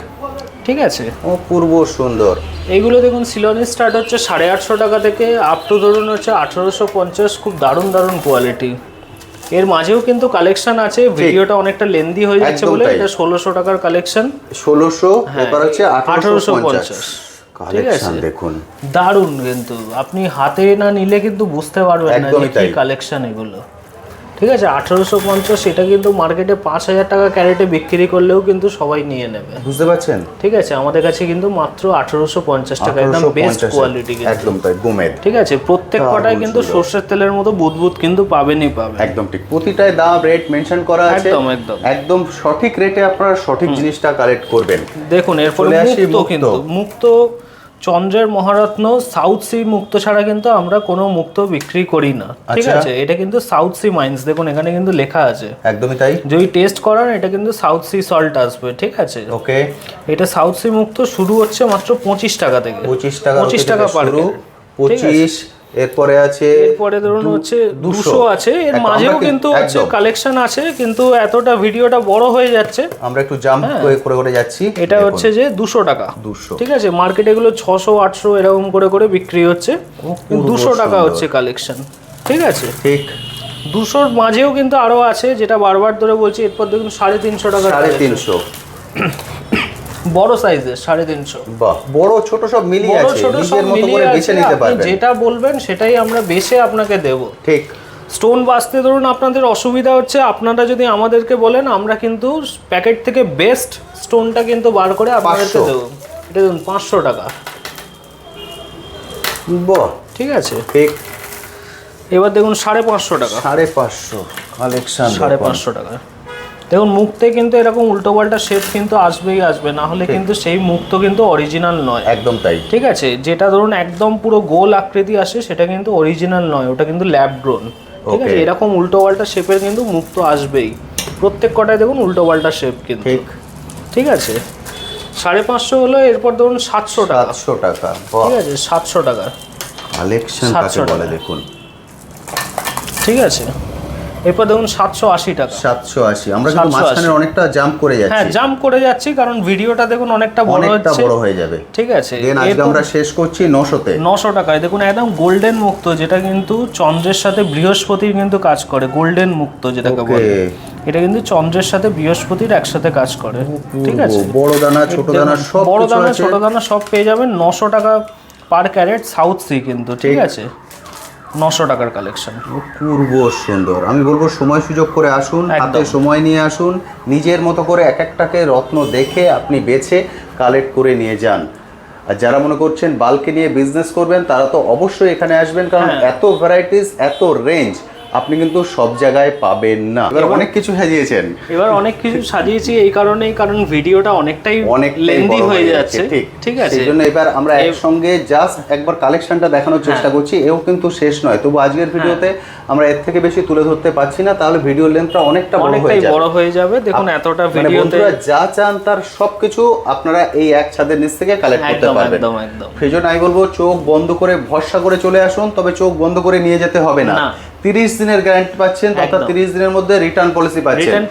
ঠিক আছে, অপূর্ব সুন্দর। এইগুলো দেখুন সিলোনি স্টার্ট হচ্ছে 850 টাকা থেকে আপ টু ধরুন হচ্ছে 1850। খুব দারুণ দারুণ কোয়ালিটি। এর মাঝেও কিন্তু কালেকশন আছে, ভিডিওটা অনেকটা লেন্দি হয়ে যাচ্ছে বলে এটা 1600 টাকার কালেকশন। 1600, এবার হচ্ছে 1850 কালেকশন দেখুন, দারুণ। কিন্তু আপনি হাতে না নিলে কিন্তু বুঝতে পারবেন না যে কি কালেকশন এগুলো। ঠিক আছে, 1850 এটা কিন্তু মার্কেটে 5000 টাকা ক্যারেটে বিক্রি করলেও কিন্তু সবাই নিয়ে নেবে, বুঝতে পারছেন? ঠিক আছে, আমাদের কাছে কিন্তু মাত্র 1850 টাকা, একদম বেস্ট কোয়ালিটি, একদম তাই গোমেদ। ঠিক আছে, প্রত্যেক কটায় কিন্তু সরষের তেলের মতো বুদবুদ কিন্তু পাবেনই পাবেন। একদম ঠিক, প্রতিটায় দাম রেট মেনশন করা আছে। একদম একদম একদম সঠিক রেটে আপনারা সঠিক জিনিসটা কালেক্ট করবেন। দেখুন এরপরে মুক্ত, কিন্তু মুক্ত চন্দ্রের মহারত্ন সাউথ সি মুক্ত ছাড়া কিন্তু আমরা কোনো মুক্ত বিক্রি করি না। ঠিক আছে, এটা কিন্তু সাউথ সি মাইন্স, দেখুন এখানে কিন্তু লেখা আছে। একদমই তাই, যদি টেস্ট করান এটা কিন্তু সাউথ সি সল্ট আসবে। ঠিক আছে, ওকে। এটা সাউথ সি মুক্ত শুরু হচ্ছে মাত্র 25 টাকা থেকে, 25 টাকা পার কিলো, 25। এরপরে আছে, এরপরে ধরুন হচ্ছে 200 আছে। এর মাঝেও কিন্তু হচ্ছে কালেকশন আছে, কিন্তু এতটা ভিডিওটা বড় হয়ে যাচ্ছে, আমরা একটু জাম্প করে করে যাচ্ছি। এটা হচ্ছে যে 200 টাকা, 200। ঠিক আছে, মার্কেটে এগুলো 600 800 এরকম করে করে বিক্রি হচ্ছে, 200 টাকা হচ্ছে কালেকশন। ঠিক আছে, ঠিক। 200-র মাঝেও কিন্তু আরো আছে, যেটা বারবার ধরে বলছি। এরপর দেখুন 350 টাকা, 350 বড় সাইজের 350। বাহ, বড় ছোট সব মিলিয়ে আছে, নিজের মতো করে বেছে নিতে পারবেন। যেটা বলবেন সেটাই আমরা বেছে আপনাকে দেব। ঠিক, স্টোন বাছতে ধরুন আপনাদের অসুবিধা হচ্ছে, আপনারা যদি আমাদেরকে বলেন আমরা কিন্তু প্যাকেট থেকে বেস্ট স্টোনটা কিন্তু বার করে আপনাদেরকে দেব। এটা দেখুন 500 টাকা। বাহ, ঠিক আছে, ঠিক। এবার দেখুন 550 টাকা, 550 কালেকশন, 550 টাকা। দেখুন মুক্তে কিন্তু এরকম উল্টো পাল্টা শেপ কিন্তু আসবেই আসবে, না হলে কিন্তু সেই মুক্ত কিন্তু অরিজিনাল নয়। একদম তাই। ঠিক আছে, যেটা ধরুন একদম পুরো গোল আকৃতি আসে সেটা কিন্তু অরিজিনাল নয়, ওটা কিন্তু ল্যাব গ্রোন। ঠিক আছে, এরকম উল্টো পাল্টা শেপের কিন্তু মুক্ত আসবেই, প্রত্যেক কটায় দেখুন উল্টো পাল্টা শেপ কিন্তু। ঠিক, ঠিক আছে, 550 হলো। এরপর ধরুন 700 টাকা, 700 টাকা। ঠিক আছে, 700 টাকা কালেকশন কাকে বলে দেখুন। ঠিক আছে, এরপর দেখুন 780 টাকা, 780। আমরা কিন্তু মাঝখানে অনেকটা জাম্প করে যাচ্ছি। হ্যাঁ, জাম্প করে যাচ্ছি কারণ ভিডিওটা দেখুন অনেকটা বড় হয়ে যাবে। ঠিক আছে, আজকে আমরা শেষ করছি 900 তে। 900 টাকায় দেখুন একদম গোল্ডেন মুক্ত, যেটা কিন্তু চন্দ্রের সাথে বৃহস্পতির কিন্তু কাজ করে। গোল্ডেন মুক্ত যেটাকে বলে, এটা কিন্তু চন্দ্রের সাথে বৃহস্পতির একসাথে কাজ করে। ঠিক আছে, বড় দানা ছোট দানা সব, বড় দানা ছোট দানা সব পেয়ে যাবেন। 900 টাকা পার ক্যারেট, সাউথ সি কিন্তু। ঠিক আছে, 900 টাকার কালেকশন, পূর্ব সুন্দর। আমি বলবো সময় সুযোগ করে আসুন, হাতে সময় নিয়ে আসুন, নিজের মতো করে এক একটাকে রত্ন দেখে আপনি বেছে কালেক্ট করে নিয়ে যান। আর যারা মনে করছেন বাল্কে নিয়ে বিজনেস করবেন তারা তো অবশ্যই এখানে আসবেন, কারণ এত ভ্যারাইটিস, এত রেঞ্জ আপনি কিন্তু সব জায়গায় পাবেন না। এবার অনেক কিছু সাজিয়েছেন। এবার অনেক কিছু সাজিয়েছি এই কারণেই, কারণ ভিডিওটা অনেকটাই লেন্দি হয়ে যাচ্ছে। ঠিক আছে, সেজন্য এবার আমরা একসঙ্গে জাস্ট একবার কালেকশনটা দেখানোর চেষ্টা করছি। এও কিন্তু শেষ নয়, তবু আজকের ভিডিওতে আমরা এর থেকে বেশি তুলে ধরতে পারছি না, তাহলে ভিডিও লেন্থটা অনেকটা বড় হয়ে যাবে। দেখুন এতটা ভিডিওতে যা চান তার সবকিছু আপনারা এই এক ছাদের নিচ থেকে কালেক্ট করতে পারবেন। সেজন্য আমি বলবো চোখ বন্ধ করে ভরসা করে চলে আসুন, তবে চোখ বন্ধ করে নিয়ে যেতে হবে না। 30 দিনের গ্যারান্টি পাচ্ছেন, অর্থাৎ 30 দিনের মধ্যে রিটার্ন পলিসি পাচ্ছেন।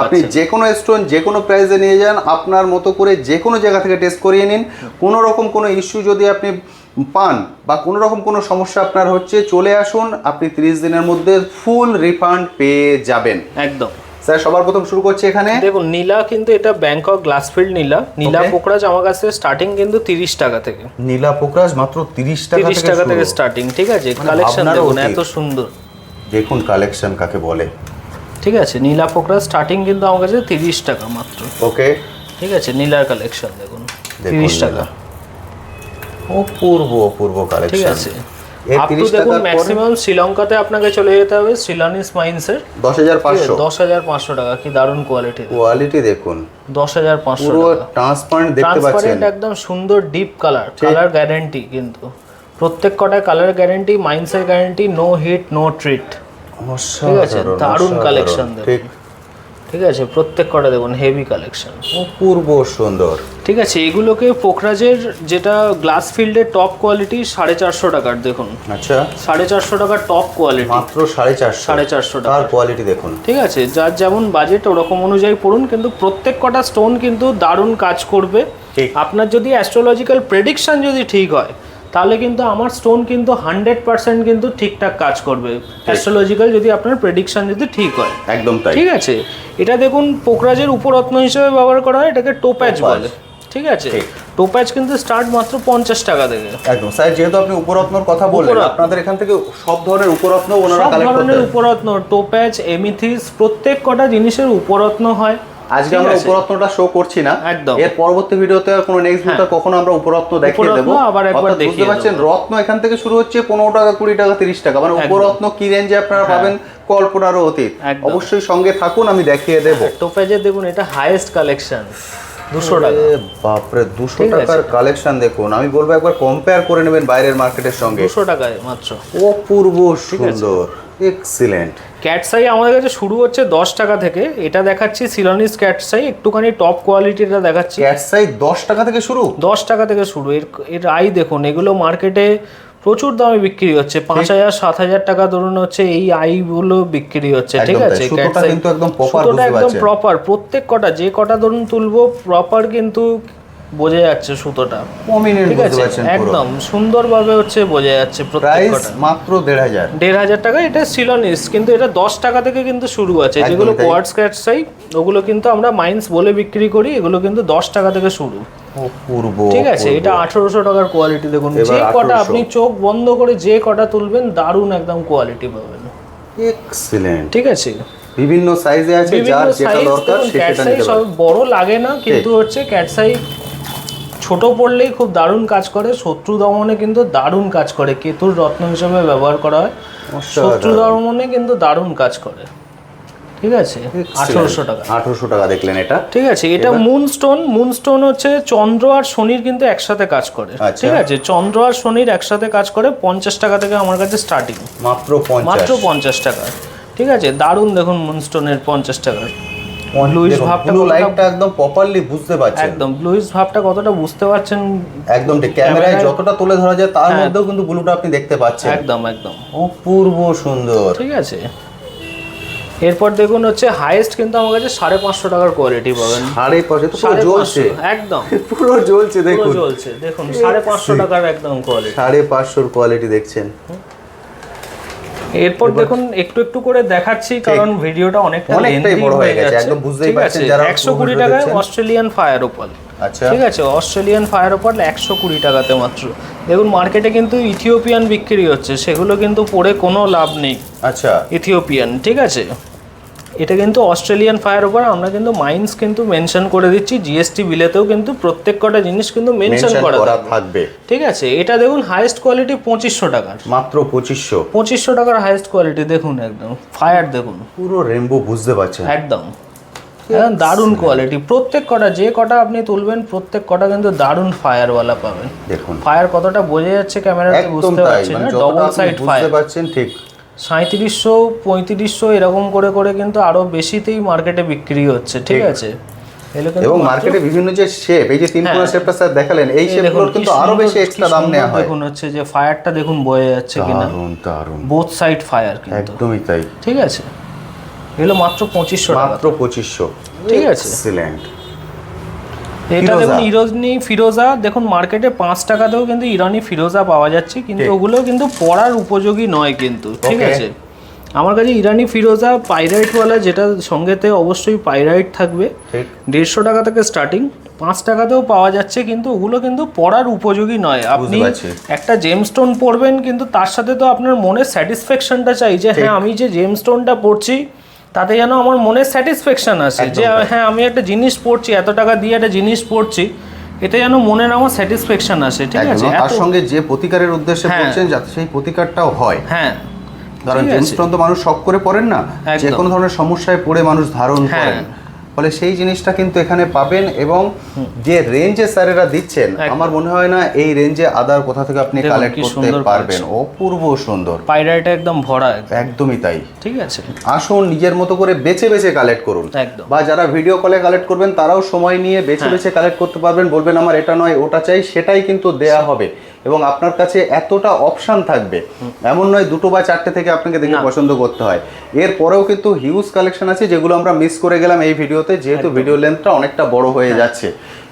আপনি যে কোনো স্টোন যে কোনো প্রাইসে নিয়ে যান, আপনার মতো করে যে কোনো জায়গা থেকে টেস্ট করিয়ে নিন। কোনো রকম কোনো ইস্যু যদি আপনি পান বা কোনো রকম কোনো সমস্যা আপনার হচ্ছে, চলে আসুন, আপনি 30 দিনের মধ্যে ফুল রিফান্ড পেয়ে যাবেন। একদম স্যার, সবার প্রথম শুরু করছি এখানে। দেখুন নীলা কিন্তু এটা ব্যাংকক গ্লাসফিল্ড নীলা পোকরাজ আমার কাছে স্টার্টিং কিন্তু 30 টাকা থেকে। নীলা পোকরাজ মাত্র 30 টাকা থেকে স্টার্টিং। ঠিক আছে, কালেকশন দেখুন এত সুন্দর, দেখুন কালেকশন কাকে বলে। ঠিক আছে, নীলা পোকরাজ স্টার্টিং কিন্তু আমার কাছে 30 টাকা মাত্র। ওকে, ঠিক আছে, নীলার কালেকশন দেখুন 30 টাকা। অপূর্ব কালেকশন। ঠিক আছে, আপনি দেখুন ম্যাক্সিমাম শ্রীলঙ্কাতে আপনাকে চলে যেতে হবে শ্রীলানিস মাইন্সের 10,500 টাকা। কি দারুণ কোয়ালিটি দেখুন, 10,500 পুরো ট্রান্সপারেন্ট দেখতে পাচ্ছেন, একদম সুন্দর ডিপ কালার গ্যারান্টি, কিন্তু প্রত্যেক কটা কালার গ্যারান্টি, মাইন্সের guarantee, no heat no treat. ঠিক আছে, দারুণ কালেকশন দেখুন। ঠিক আছে, প্রত্যেক কটা দেখুন হেভি কালেকশন, অপূর্ব সুন্দর। ঠিক আছে, এগুলোকে পোকরাজের যেটা গ্লাস ফিল্ডের টপ কোয়ালিটি 450 টাকার দেখুন। আচ্ছা, 450 টাকার টপ কোয়ালিটি, মাত্র 450 টাকার কোয়ালিটি দেখুন। ঠিক আছে, যার যেমন বাজেট ওরকম অনুযায়ী পড়ুন, কিন্তু প্রত্যেক কটা স্টোন কিন্তু দারুণ কাজ করবে। আপনার যদি অ্যাস্ট্রোলজিক্যাল প্রেডিকশন যদি ঠিক হয়, তাহলে কিন্তু আমার স্টোন কিন্তু 100% কিন্তু ঠিকঠাক কাজ করবে। অ্যাস্ট্রোলজিক্যাল যদি আপনার প্রেডিকশন যদি ঠিক হয়, একদম তাই। ঠিক আছে, এটা দেখুন পোকরাজের উপরত্ন হিসেবে ব্যবহার করা হয়, এটাকে টোপ্যাজ বলে। ঠিক আছে, টোপ্যাজ কিন্তু স্টার্ট মাত্র 50 টাকা থেকে। একদম স্যার, যেহেতু আপনি উপরত্নর কথা বললেন, আপনাদের এখান থেকে সব ধরনের উপরত্ন ওনারা কালেক্ট করতে, সব ধরনের উপরত্ন, টোপ্যাজ, এমিথিস, প্রত্যেক কটা জিনিসের উপরত্ন হয়। আজকে আমরা উপরত্নটা শো করছি না, একদম এর পরবর্তী ভিডিওতে কোনো নেক্সট ভিডিওতে কখনো আমরা উপরত্ন দেখিয়ে দেব। আবার একবার বুঝতে পারছেন, রত্ন এখান থেকে শুরু হচ্ছে 15 টাকা, 20 টাকা, 30 টাকা, মানে উপরত্ন কি রেঞ্জে আপনারা পাবেন কল্পনারও অতীত। অবশ্যই সঙ্গে থাকুন, আমি দেখিয়ে দেব। টোপ্যাজের দেখুন এটা হাইয়েস্ট কালেকশন 200 টাকা। বাপরে, 200 টাকার কালেকশন দেখুন। আমি বলবো একবার কম্পেয়ার করে নেবেন বাইরের মার্কেটের সঙ্গে। 200 টাকায় মাত্র, অপূর্ব সুন্দর, এক্সিলেন্ট। ক্যাটসাই আমাদের কাছে শুরু হচ্ছে 10 টাকা থেকে। এটা দেখাচ্ছি সিলনিস ক্যাটসাই, একটুখানি টপ কোয়ালিটিটা দেখাচ্ছি। ক্যাটসাই 10 টাকা থেকে শুরু, 10 টাকা থেকে শুরু। এর আই দেখুন, এগুলো মার্কেটে প্রচুর দামে বিক্রি হচ্ছে, 5,000 7,000 টাকা ধরুন হচ্ছে এই আইগুলো বিক্রি হচ্ছে। ঠিক আছে, ক্যাটসাই কিন্তু একদম প্রপার, প্রত্যেক কটা যে কটা ধরুন তুলবো প্রপার কিন্তু বোঝা যাচ্ছে সুতোটা। ঠিক আছে, একদম সুন্দরভাবে হচ্ছে বোঝা যাচ্ছে। প্রাইস মাত্র 1,500 টাকা। এটা সিলনিস, কিন্তু এটা 10 টাকা থেকে কিন্তু শুরু আছে। যেগুলো কোয়ার্টজ ক্যাটসাই ওগুলো কিন্তু আমরা মাইন্স বলে বিক্রি করি, এগুলো কিন্তু 10 টাকা থেকে শুরু। ঠিক আছে, এটা 1800 টাকার কোয়ালিটি দেখুন। যে কটা আপনি চোখ বন্ধ করে যে কটা তুলবেন, দারুণ একদম কোয়ালিটি পাবেন। এক্সিলেন্ট। ঠিক আছে, বিভিন্ন সাইজে আছে, যার যেটা দরকার সেটা নিতে পারেন। সব বড় লাগে না, কিন্তু হচ্ছে ক্যাটসাই ছোট পড়লেই খুব দারুণ কাজ করে। শত্রু দমনে কিন্তু দারুণ কাজ করে, কেতুর রত্ন হিসেবে ব্যবহার করা হয়। শত্রু দমনে কিন্তু দারুণ কাজ করে। ঠিক আছে, 1800 টাকা। 1800 টাকা দেখলেন এটা। ঠিক আছে, এটা মুনস্টোন হচ্ছে চন্দ্র আর শনির কিন্তু একসাথে কাজ করে। ঠিক আছে, চন্দ্র আর শনির একসাথে কাজ করে। 50 টাকা থেকে আমার কাছে স্টার্টিং, মাত্র 50 টাকা। ঠিক আছে, দারুণ দেখুন মুনস্টোনের 50 টাকার। ব্লুইশ ভাবটা লাইটটা একদম প্রপারলি বুঝতে পারছেন, একদম ব্লুইশ ভাবটা কতটা বুঝতে পারছেন, একদম ঠিক ক্যামেরায় যতটা তুলে ধরা যায় তার মধ্যেও কিন্তু ব্লুটা আপনি দেখতে পাচ্ছেন। একদম অপূর্ব সুন্দর। ঠিক আছে, এরপর দেখুন হচ্ছে হাইয়েস্ট কিন্তু আমার কাছে 550 টাকার কোয়ালিটি পাবেন। 550 তো পুরো জ্বলছে, একদম পুরো জ্বলছে দেখুন, দেখুন 550 টাকার একদম কোয়ালিটি, 550 কোয়ালিটি দেখছেন। এরপর দেখুন একটু একটু করে দেখাচ্ছি, কারণ ভিডিওটা অনেকটাই বড় হয়ে গেছে, একদম বুঝতেই পারছেন। যারা 120 টাকায় অস্ট্রেলিয়ান ফায়ার ওপাল। আচ্ছা, ঠিক আছে, অস্ট্রেলিয়ান ফায়ার ওপাল 120 টাকাতে মাত্র। দেখুন মার্কেটে কিন্তু ইথিওপিয়ান বিক্রি হচ্ছে, সেগুলো কিন্তু পরে কোনো লাভ নেই। আচ্ছা, ইথিওপিয়ান। ঠিক আছে, এটা কিন্তু অস্ট্রেলিয়ান ফায়ার উপর আমরা কিন্তু মাইন্স কিন্তু মেনশন করে দিচ্ছি, জিএসটি বিলেতেও কিন্তু প্রত্যেক কটা জিনিস কিন্তু মেনশন করা থাকবে। ঠিক আছে, এটা দেখুন হাইয়েস্ট কোয়ালিটি 2500 টাকার, মাত্র 2500 টাকার হাইয়েস্ট কোয়ালিটি। দেখুন একদম ফায়ার, দেখুন পুরো রেইনবো, বুঝতে পারছেন একদম দারুণ কোয়ালিটি। প্রত্যেক কটা যে কটা আপনি তুলবেন প্রত্যেক কটা কিন্তু দারুণ ফায়ারওয়ালা পাবেন। দেখুন ফায়ার কতটা বোঝা যাচ্ছে ক্যামেরাতে, বুঝতে পারছেন না? ডবল সাইড ফায়ার, বুঝতে পারছেন ঠিক 3700 3500 এরকম করে করে কিন্তু আরো বেশিতেই মার্কেটে বিক্রি হচ্ছে। ঠিক আছে, এবং মার্কেটে বিভিন্ন যে শেপ, এই যে তিন কোণা শেপটা স্যার দেখালেন, এই শেপগুলোর কিন্তু আরো বেশি এক্সট্রা দাম নেওয়া হয়। দেখুন হচ্ছে যে ফায়ারটা দেখুন বোঝা যাচ্ছে কিনা, দারুণ দারুণ বোথ সাইড ফায়ার কিন্তু একদমই তাই। ঠিক আছে, এগুলো মাত্র 2500 টাকা, মাত্র 2500। ঠিক আছে, এক্সিলেন্ট। এটা দেখুন ইরানি ফিরোজা, দেখুন মার্কেটে 5 টাকাতেও কিন্তু ইরানি ফিরোজা পাওয়া যাচ্ছে, কিন্তু ওগুলো কিন্তু পরার উপযোগী নয় কিন্তু। ঠিক আছে, আমার কাছে ইরানি ফিরোজা পাইরাইটওয়ালা, যেটা সঙ্গেতে অবশ্যই পাইরাইট থাকবে, 150 টাকা থেকে স্টার্টিং, 5 টাকাতেও পাওয়া যাচ্ছে, কিন্তু ওগুলো কিন্তু পরার উপযোগী নয়। আপনি একটা জেমস্টোন পরবেন, কিন্তু তার সাথে তো আপনার মনের স্যাটিসফ্যাকশনটা চাই যে হ্যাঁ আমি যে জেমস্টোনটা পরছি তাতে যেন আমার মনে স্যাটিসফ্যাকশন আসে, যে হ্যাঁ আমি একটা জিনিস পড়ছি, এত টাকা দিয়ে একটা জিনিস পড়ছি, এটা যেন মনের আমার স্যাটিসফ্যাকশন আসে। ঠিক আছে, তার সঙ্গে যে প্রতিকারের উদ্দেশ্যে পড়ছেন যাতে সেই প্রতিকারটাও হয়। হ্যাঁ, কারণ জেমস্টোন তো মানুষ শখ করে পড়েন না, যে কোনো ধরনের সমস্যায় পড়ে মানুষ ধারণ করেন, ফলে সেই জিনিসটা কিন্তু এখানে পাবেন। এবং যে রেঞ্জে স্যারেরা দিচ্ছেন, আমার মনে হয় না এই রেঞ্জে আদার কোথা থেকে আপনি কালেক্ট করতে পারবেন। অপূর্ব সুন্দর, পাইরাইট একদম ভরা, একদমই তাই। ঠিক আছে, আসুন নিজের মতো করে বেছে বেছে কালেক্ট করুন, বা যারা ভিডিও কলে কালেক্ট করবেন তারাও সময় নিয়ে বেছে বেছে কালেক্ট করতে পারবেন। বলবেন আমার এটা নয় ওটা চাই, সেটাই কিন্তু দেয়া হবে। এবং আপনার কাছে এতটা অপশান থাকবে, এমন নয় 2 বা 4টে থেকে আপনাকে দেখে পছন্দ করতে হয়। এরপরেও কিন্তু হিউজ কালেকশন আছে যেগুলো আমরা মিস করে গেলাম এই ভিডিওতে, যেহেতু ভিডিও লেন্থটা অনেকটা বড় হয়ে যাচ্ছে।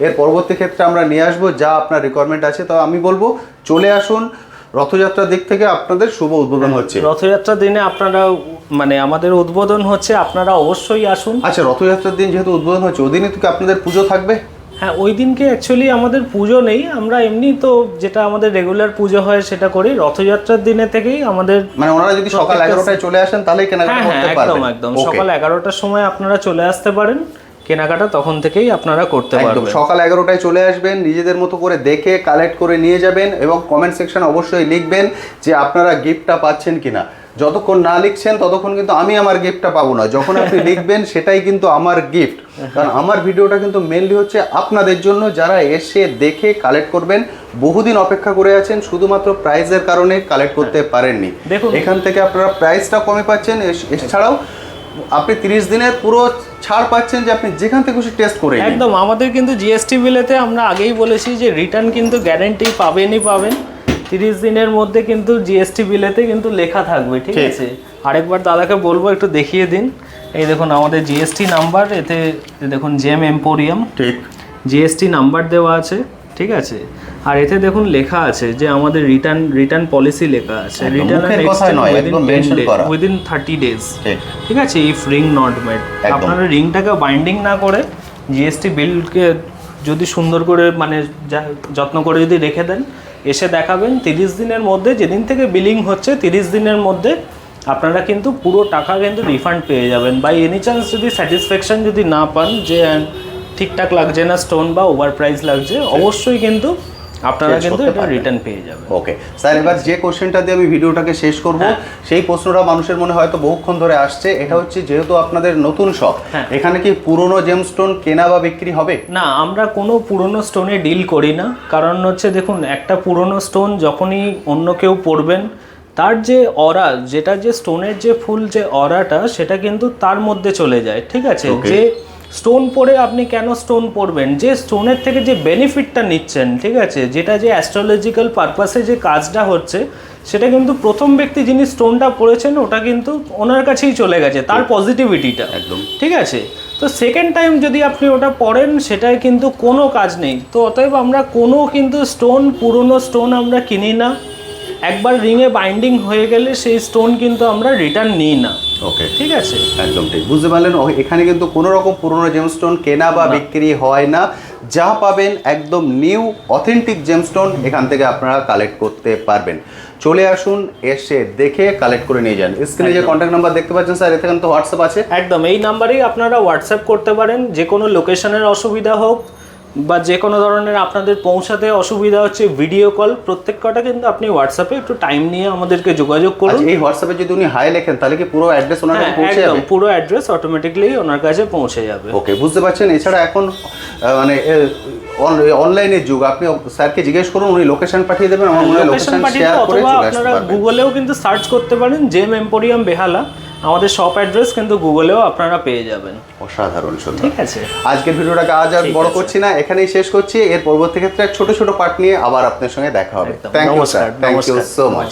এর পরবর্তী ক্ষেত্রে আমরা নিয়ে আসবো যা আপনার রিকোয়ারমেন্ট আছে। তো আমি বলবো চলে আসুন, রথযাত্রার দিক থেকে আপনাদের শুভ উদ্বোধন হচ্ছে। রথযাত্রার দিনে আপনারা মানে আমাদের উদ্বোধন হচ্ছে, আপনারা অবশ্যই আসুন। আচ্ছা, রথযাত্রার দিন যেহেতু উদ্বোধন হচ্ছে, ওই দিনই তো আপনাদের পুজো থাকবে? হ্যাঁ, ওই দিনকে অ্যাকচুয়ালি আমাদের পুজো নেই, আমরা এমনি তো যেটা আমাদের রেগুলার পুজো হয় সেটা করি। রথযাত্রার দিনে থেকেই আমাদের, মানে ওনারা যদি সকাল 11টায় চলে আসেন তাহলে কেনাকাটা করতে পারবেন। একদম সকাল 11টার সময় আপনারা চলে আসতে পারেন, কেনাকাটা তখন থেকেই আপনারা করতে পারবেন। সকাল 11টায় চলে আসবেন, নিজেদের মতো করে দেখে কালেক্ট করে নিয়ে যাবেন, এবং কমেন্ট সেকশন অবশ্যই লিখবেন যে আপনারা গিফটটা পাচ্ছেন কিনা। যতক্ষণ না লিখছেন ততক্ষণ কিন্তু আমি আমার গিফটটা পাবো না, যখন আপনি লিখবেন সেটাই কিন্তু আমার গিফট। কারণ আমার ভিডিওটা কিন্তু মেনলি হচ্ছে আপনাদের জন্য, যারা এসে দেখে কালেক্ট করবেন। বহুদিন অপেক্ষা করে আছেন, শুধুমাত্র প্রাইসের কারণে কালেক্ট করতে পারেননি। দেখুন এখান থেকে আপনারা প্রাইসটা কমে পাচ্ছেন, এছাড়াও আপনি 30 দিনের পুরো ছাড় পাচ্ছেন, যে আপনি যেখান থেকে খুশি টেস্ট করে। একদম, আমাদের কিন্তু জিএসটি বিলেতে আমরা আগেই বলেছি যে রিটার্ন কিন্তু গ্যারেন্টি পাবেনই পাবেন। 30 দিনের মধ্যে কিন্তু জিএসটি বিলেতে কিন্তু লেখা থাকবে। ঠিক আছে, আরেকবার দাদাকে বলবো একটু দেখিয়ে দিন। এই দেখুন আমাদের জিএসটি নাম্বার, এতে দেখুন জেম এম্পোরিয়াম, ঠিক জিএসটি নাম্বার দেওয়া আছে। ঠিক আছে, আর এতে দেখুন লেখা আছে যে আমাদের রিটার্ন পলিসি লেখা আছে, রিটার্ন উইদিন 30 ডেজ। ঠিক আছে, ইফ রিং নট মেড, আপনারা রিংটাকে বাইন্ডিং না করে জিএসটি বিলকে যদি সুন্দর করে মানে যত্ন করে যদি রেখে দেন, এসে দেখাবেন 30 দিনের মধ্যে, যেদিন থেকে বিলিং হচ্ছে 30 দিনের মধ্যে আপনারা কিন্তু পুরো টাকা কিন্তু রিফান্ড পেয়ে যাবেন। বাই এনি চান্স যদি স্যাটিসফ্যাকশন যদি না পান, যে ঠিকঠাক লাগছে না স্টোন বা ওভার প্রাইস লাগছে, অবশ্যই কিন্তু আপনারা কিন্তু এটা রিটার্ন পেয়ে যাবেন। ওকে স্যার, এবার যে কোশ্চেনটা দিয়ে আমি ভিডিওটাকে শেষ করব, সেই প্রশ্নটা মানুষের মনে হয়তো বহুক্ষণ ধরে আসছে। এটা হচ্ছে যেহেতু আপনাদের নতুন শপ, এখানে কি পুরনো জেমস্টোন কেনা বা বিক্রি হবে? না, আমরা কোনো পুরনো স্টোনে ডিল করি না। কারণ হচ্ছে দেখুন, একটা পুরনো স্টোন যখনই অন্য কেউ পড়বেন, তার যে অরা, যেটা যে স্টোনের যে ফুল যে অরাটা, সেটা কিন্তু তার মধ্যে চলে যায়। ঠিক আছে, যে স্টোন পরে আপনি কেন স্টোন পরবেন, যে স্টোনের থেকে যে বেনিফিটটা নিচ্ছেন, ঠিক আছে, যেটা যে অ্যাস্ট্রোলজিক্যাল পারপাসে যে কাজটা হচ্ছে, সেটা কিন্তু প্রথম ব্যক্তি যিনি স্টোনটা পড়েছেন ওটা কিন্তু ওনার কাছেই চলে গেছে, তার পজিটিভিটিটা। একদম ঠিক আছে, তো সেকেন্ড টাইম যদি আপনি ওটা পড়েন সেটাই কিন্তু কোনো কাজ নেই। তো অতএব আমরা কোনো কিন্তু পুরনো স্টোন আমরা কিনি না। একবার রিংয়ে বাইন্ডিং হয়ে গেলে সেই স্টোন কিন্তু আমরা রিটার্ন নিই না। ওকে, ঠিক আছে, একদম ঠিক বুঝতে পারলেন। এখানে কিন্তু কোনো রকম পুরনো জেমস্টোন কেনা বা বিক্রি হয় না। যা পাবেন একদম নিউ অথেন্টিক জেমস্টোন এখান থেকে আপনারা কালেক্ট করতে পারবেন। চলে আসুন, এসে দেখে কালেক্ট করে নিয়ে যান। স্ক্রিনে যে কন্ট্যাক্ট নাম্বার দেখতে পাচ্ছেন স্যার, এতে কিন্তু হোয়াটসঅ্যাপ আছে। একদম এই নাম্বারেই আপনারা হোয়াটসঅ্যাপ করতে পারেন, যে কোনো লোকেশনের অসুবিধা হোক বা যে কোনো ধরনের আপনাদের পৌঁছাতে অসুবিধা হচ্ছে, ভিডিও কল, প্রত্যেক কটা কিন্তু আপনি হোয়াটসঅ্যাপে একটু টাইম নিয়ে আমাদেরকে যোগাযোগ করুন। এই হোয়াটসঅ্যাপে যদি উনি হাই লেখেন তাহলে কি পুরো অ্যাড্রেস ওনার কাছে পৌঁছে যাবে? একদম পুরো অ্যাড্রেস অটোমেটিক্যালি ওনার কাছে পৌঁছে যাবে। ওকে, বুঝতে পারছেন। এছাড়া এখন মানে অনলাইনের যুগ, আপনি স্যারকে জিজ্ঞেস করুন, উনি লোকেশন পাঠিয়ে দেবেন। আমার মনে হয় লোকেশন শেয়ার করে অথবা চলে আসতে আপনারা পারবেন। গুগলেও কিন্তু সার্চ করতে পারেন জেম এম্পোরিয়াম বেহালা, আমাদের শপ অ্যাড্রেস কিন্তু গুগলেও আপনারা পেয়ে যাবেন। অসাধারণ সুন্দর। ঠিক আছে, আজকের ভিডিওটাকে আজ আর বড় করছি না, এখানেই শেষ করছি। এর পরবর্তী ক্ষেত্রে ছোট ছোট পার্ট নিয়ে আবার আপনার সঙ্গে দেখা হবে। Thank you sir, thank you so much.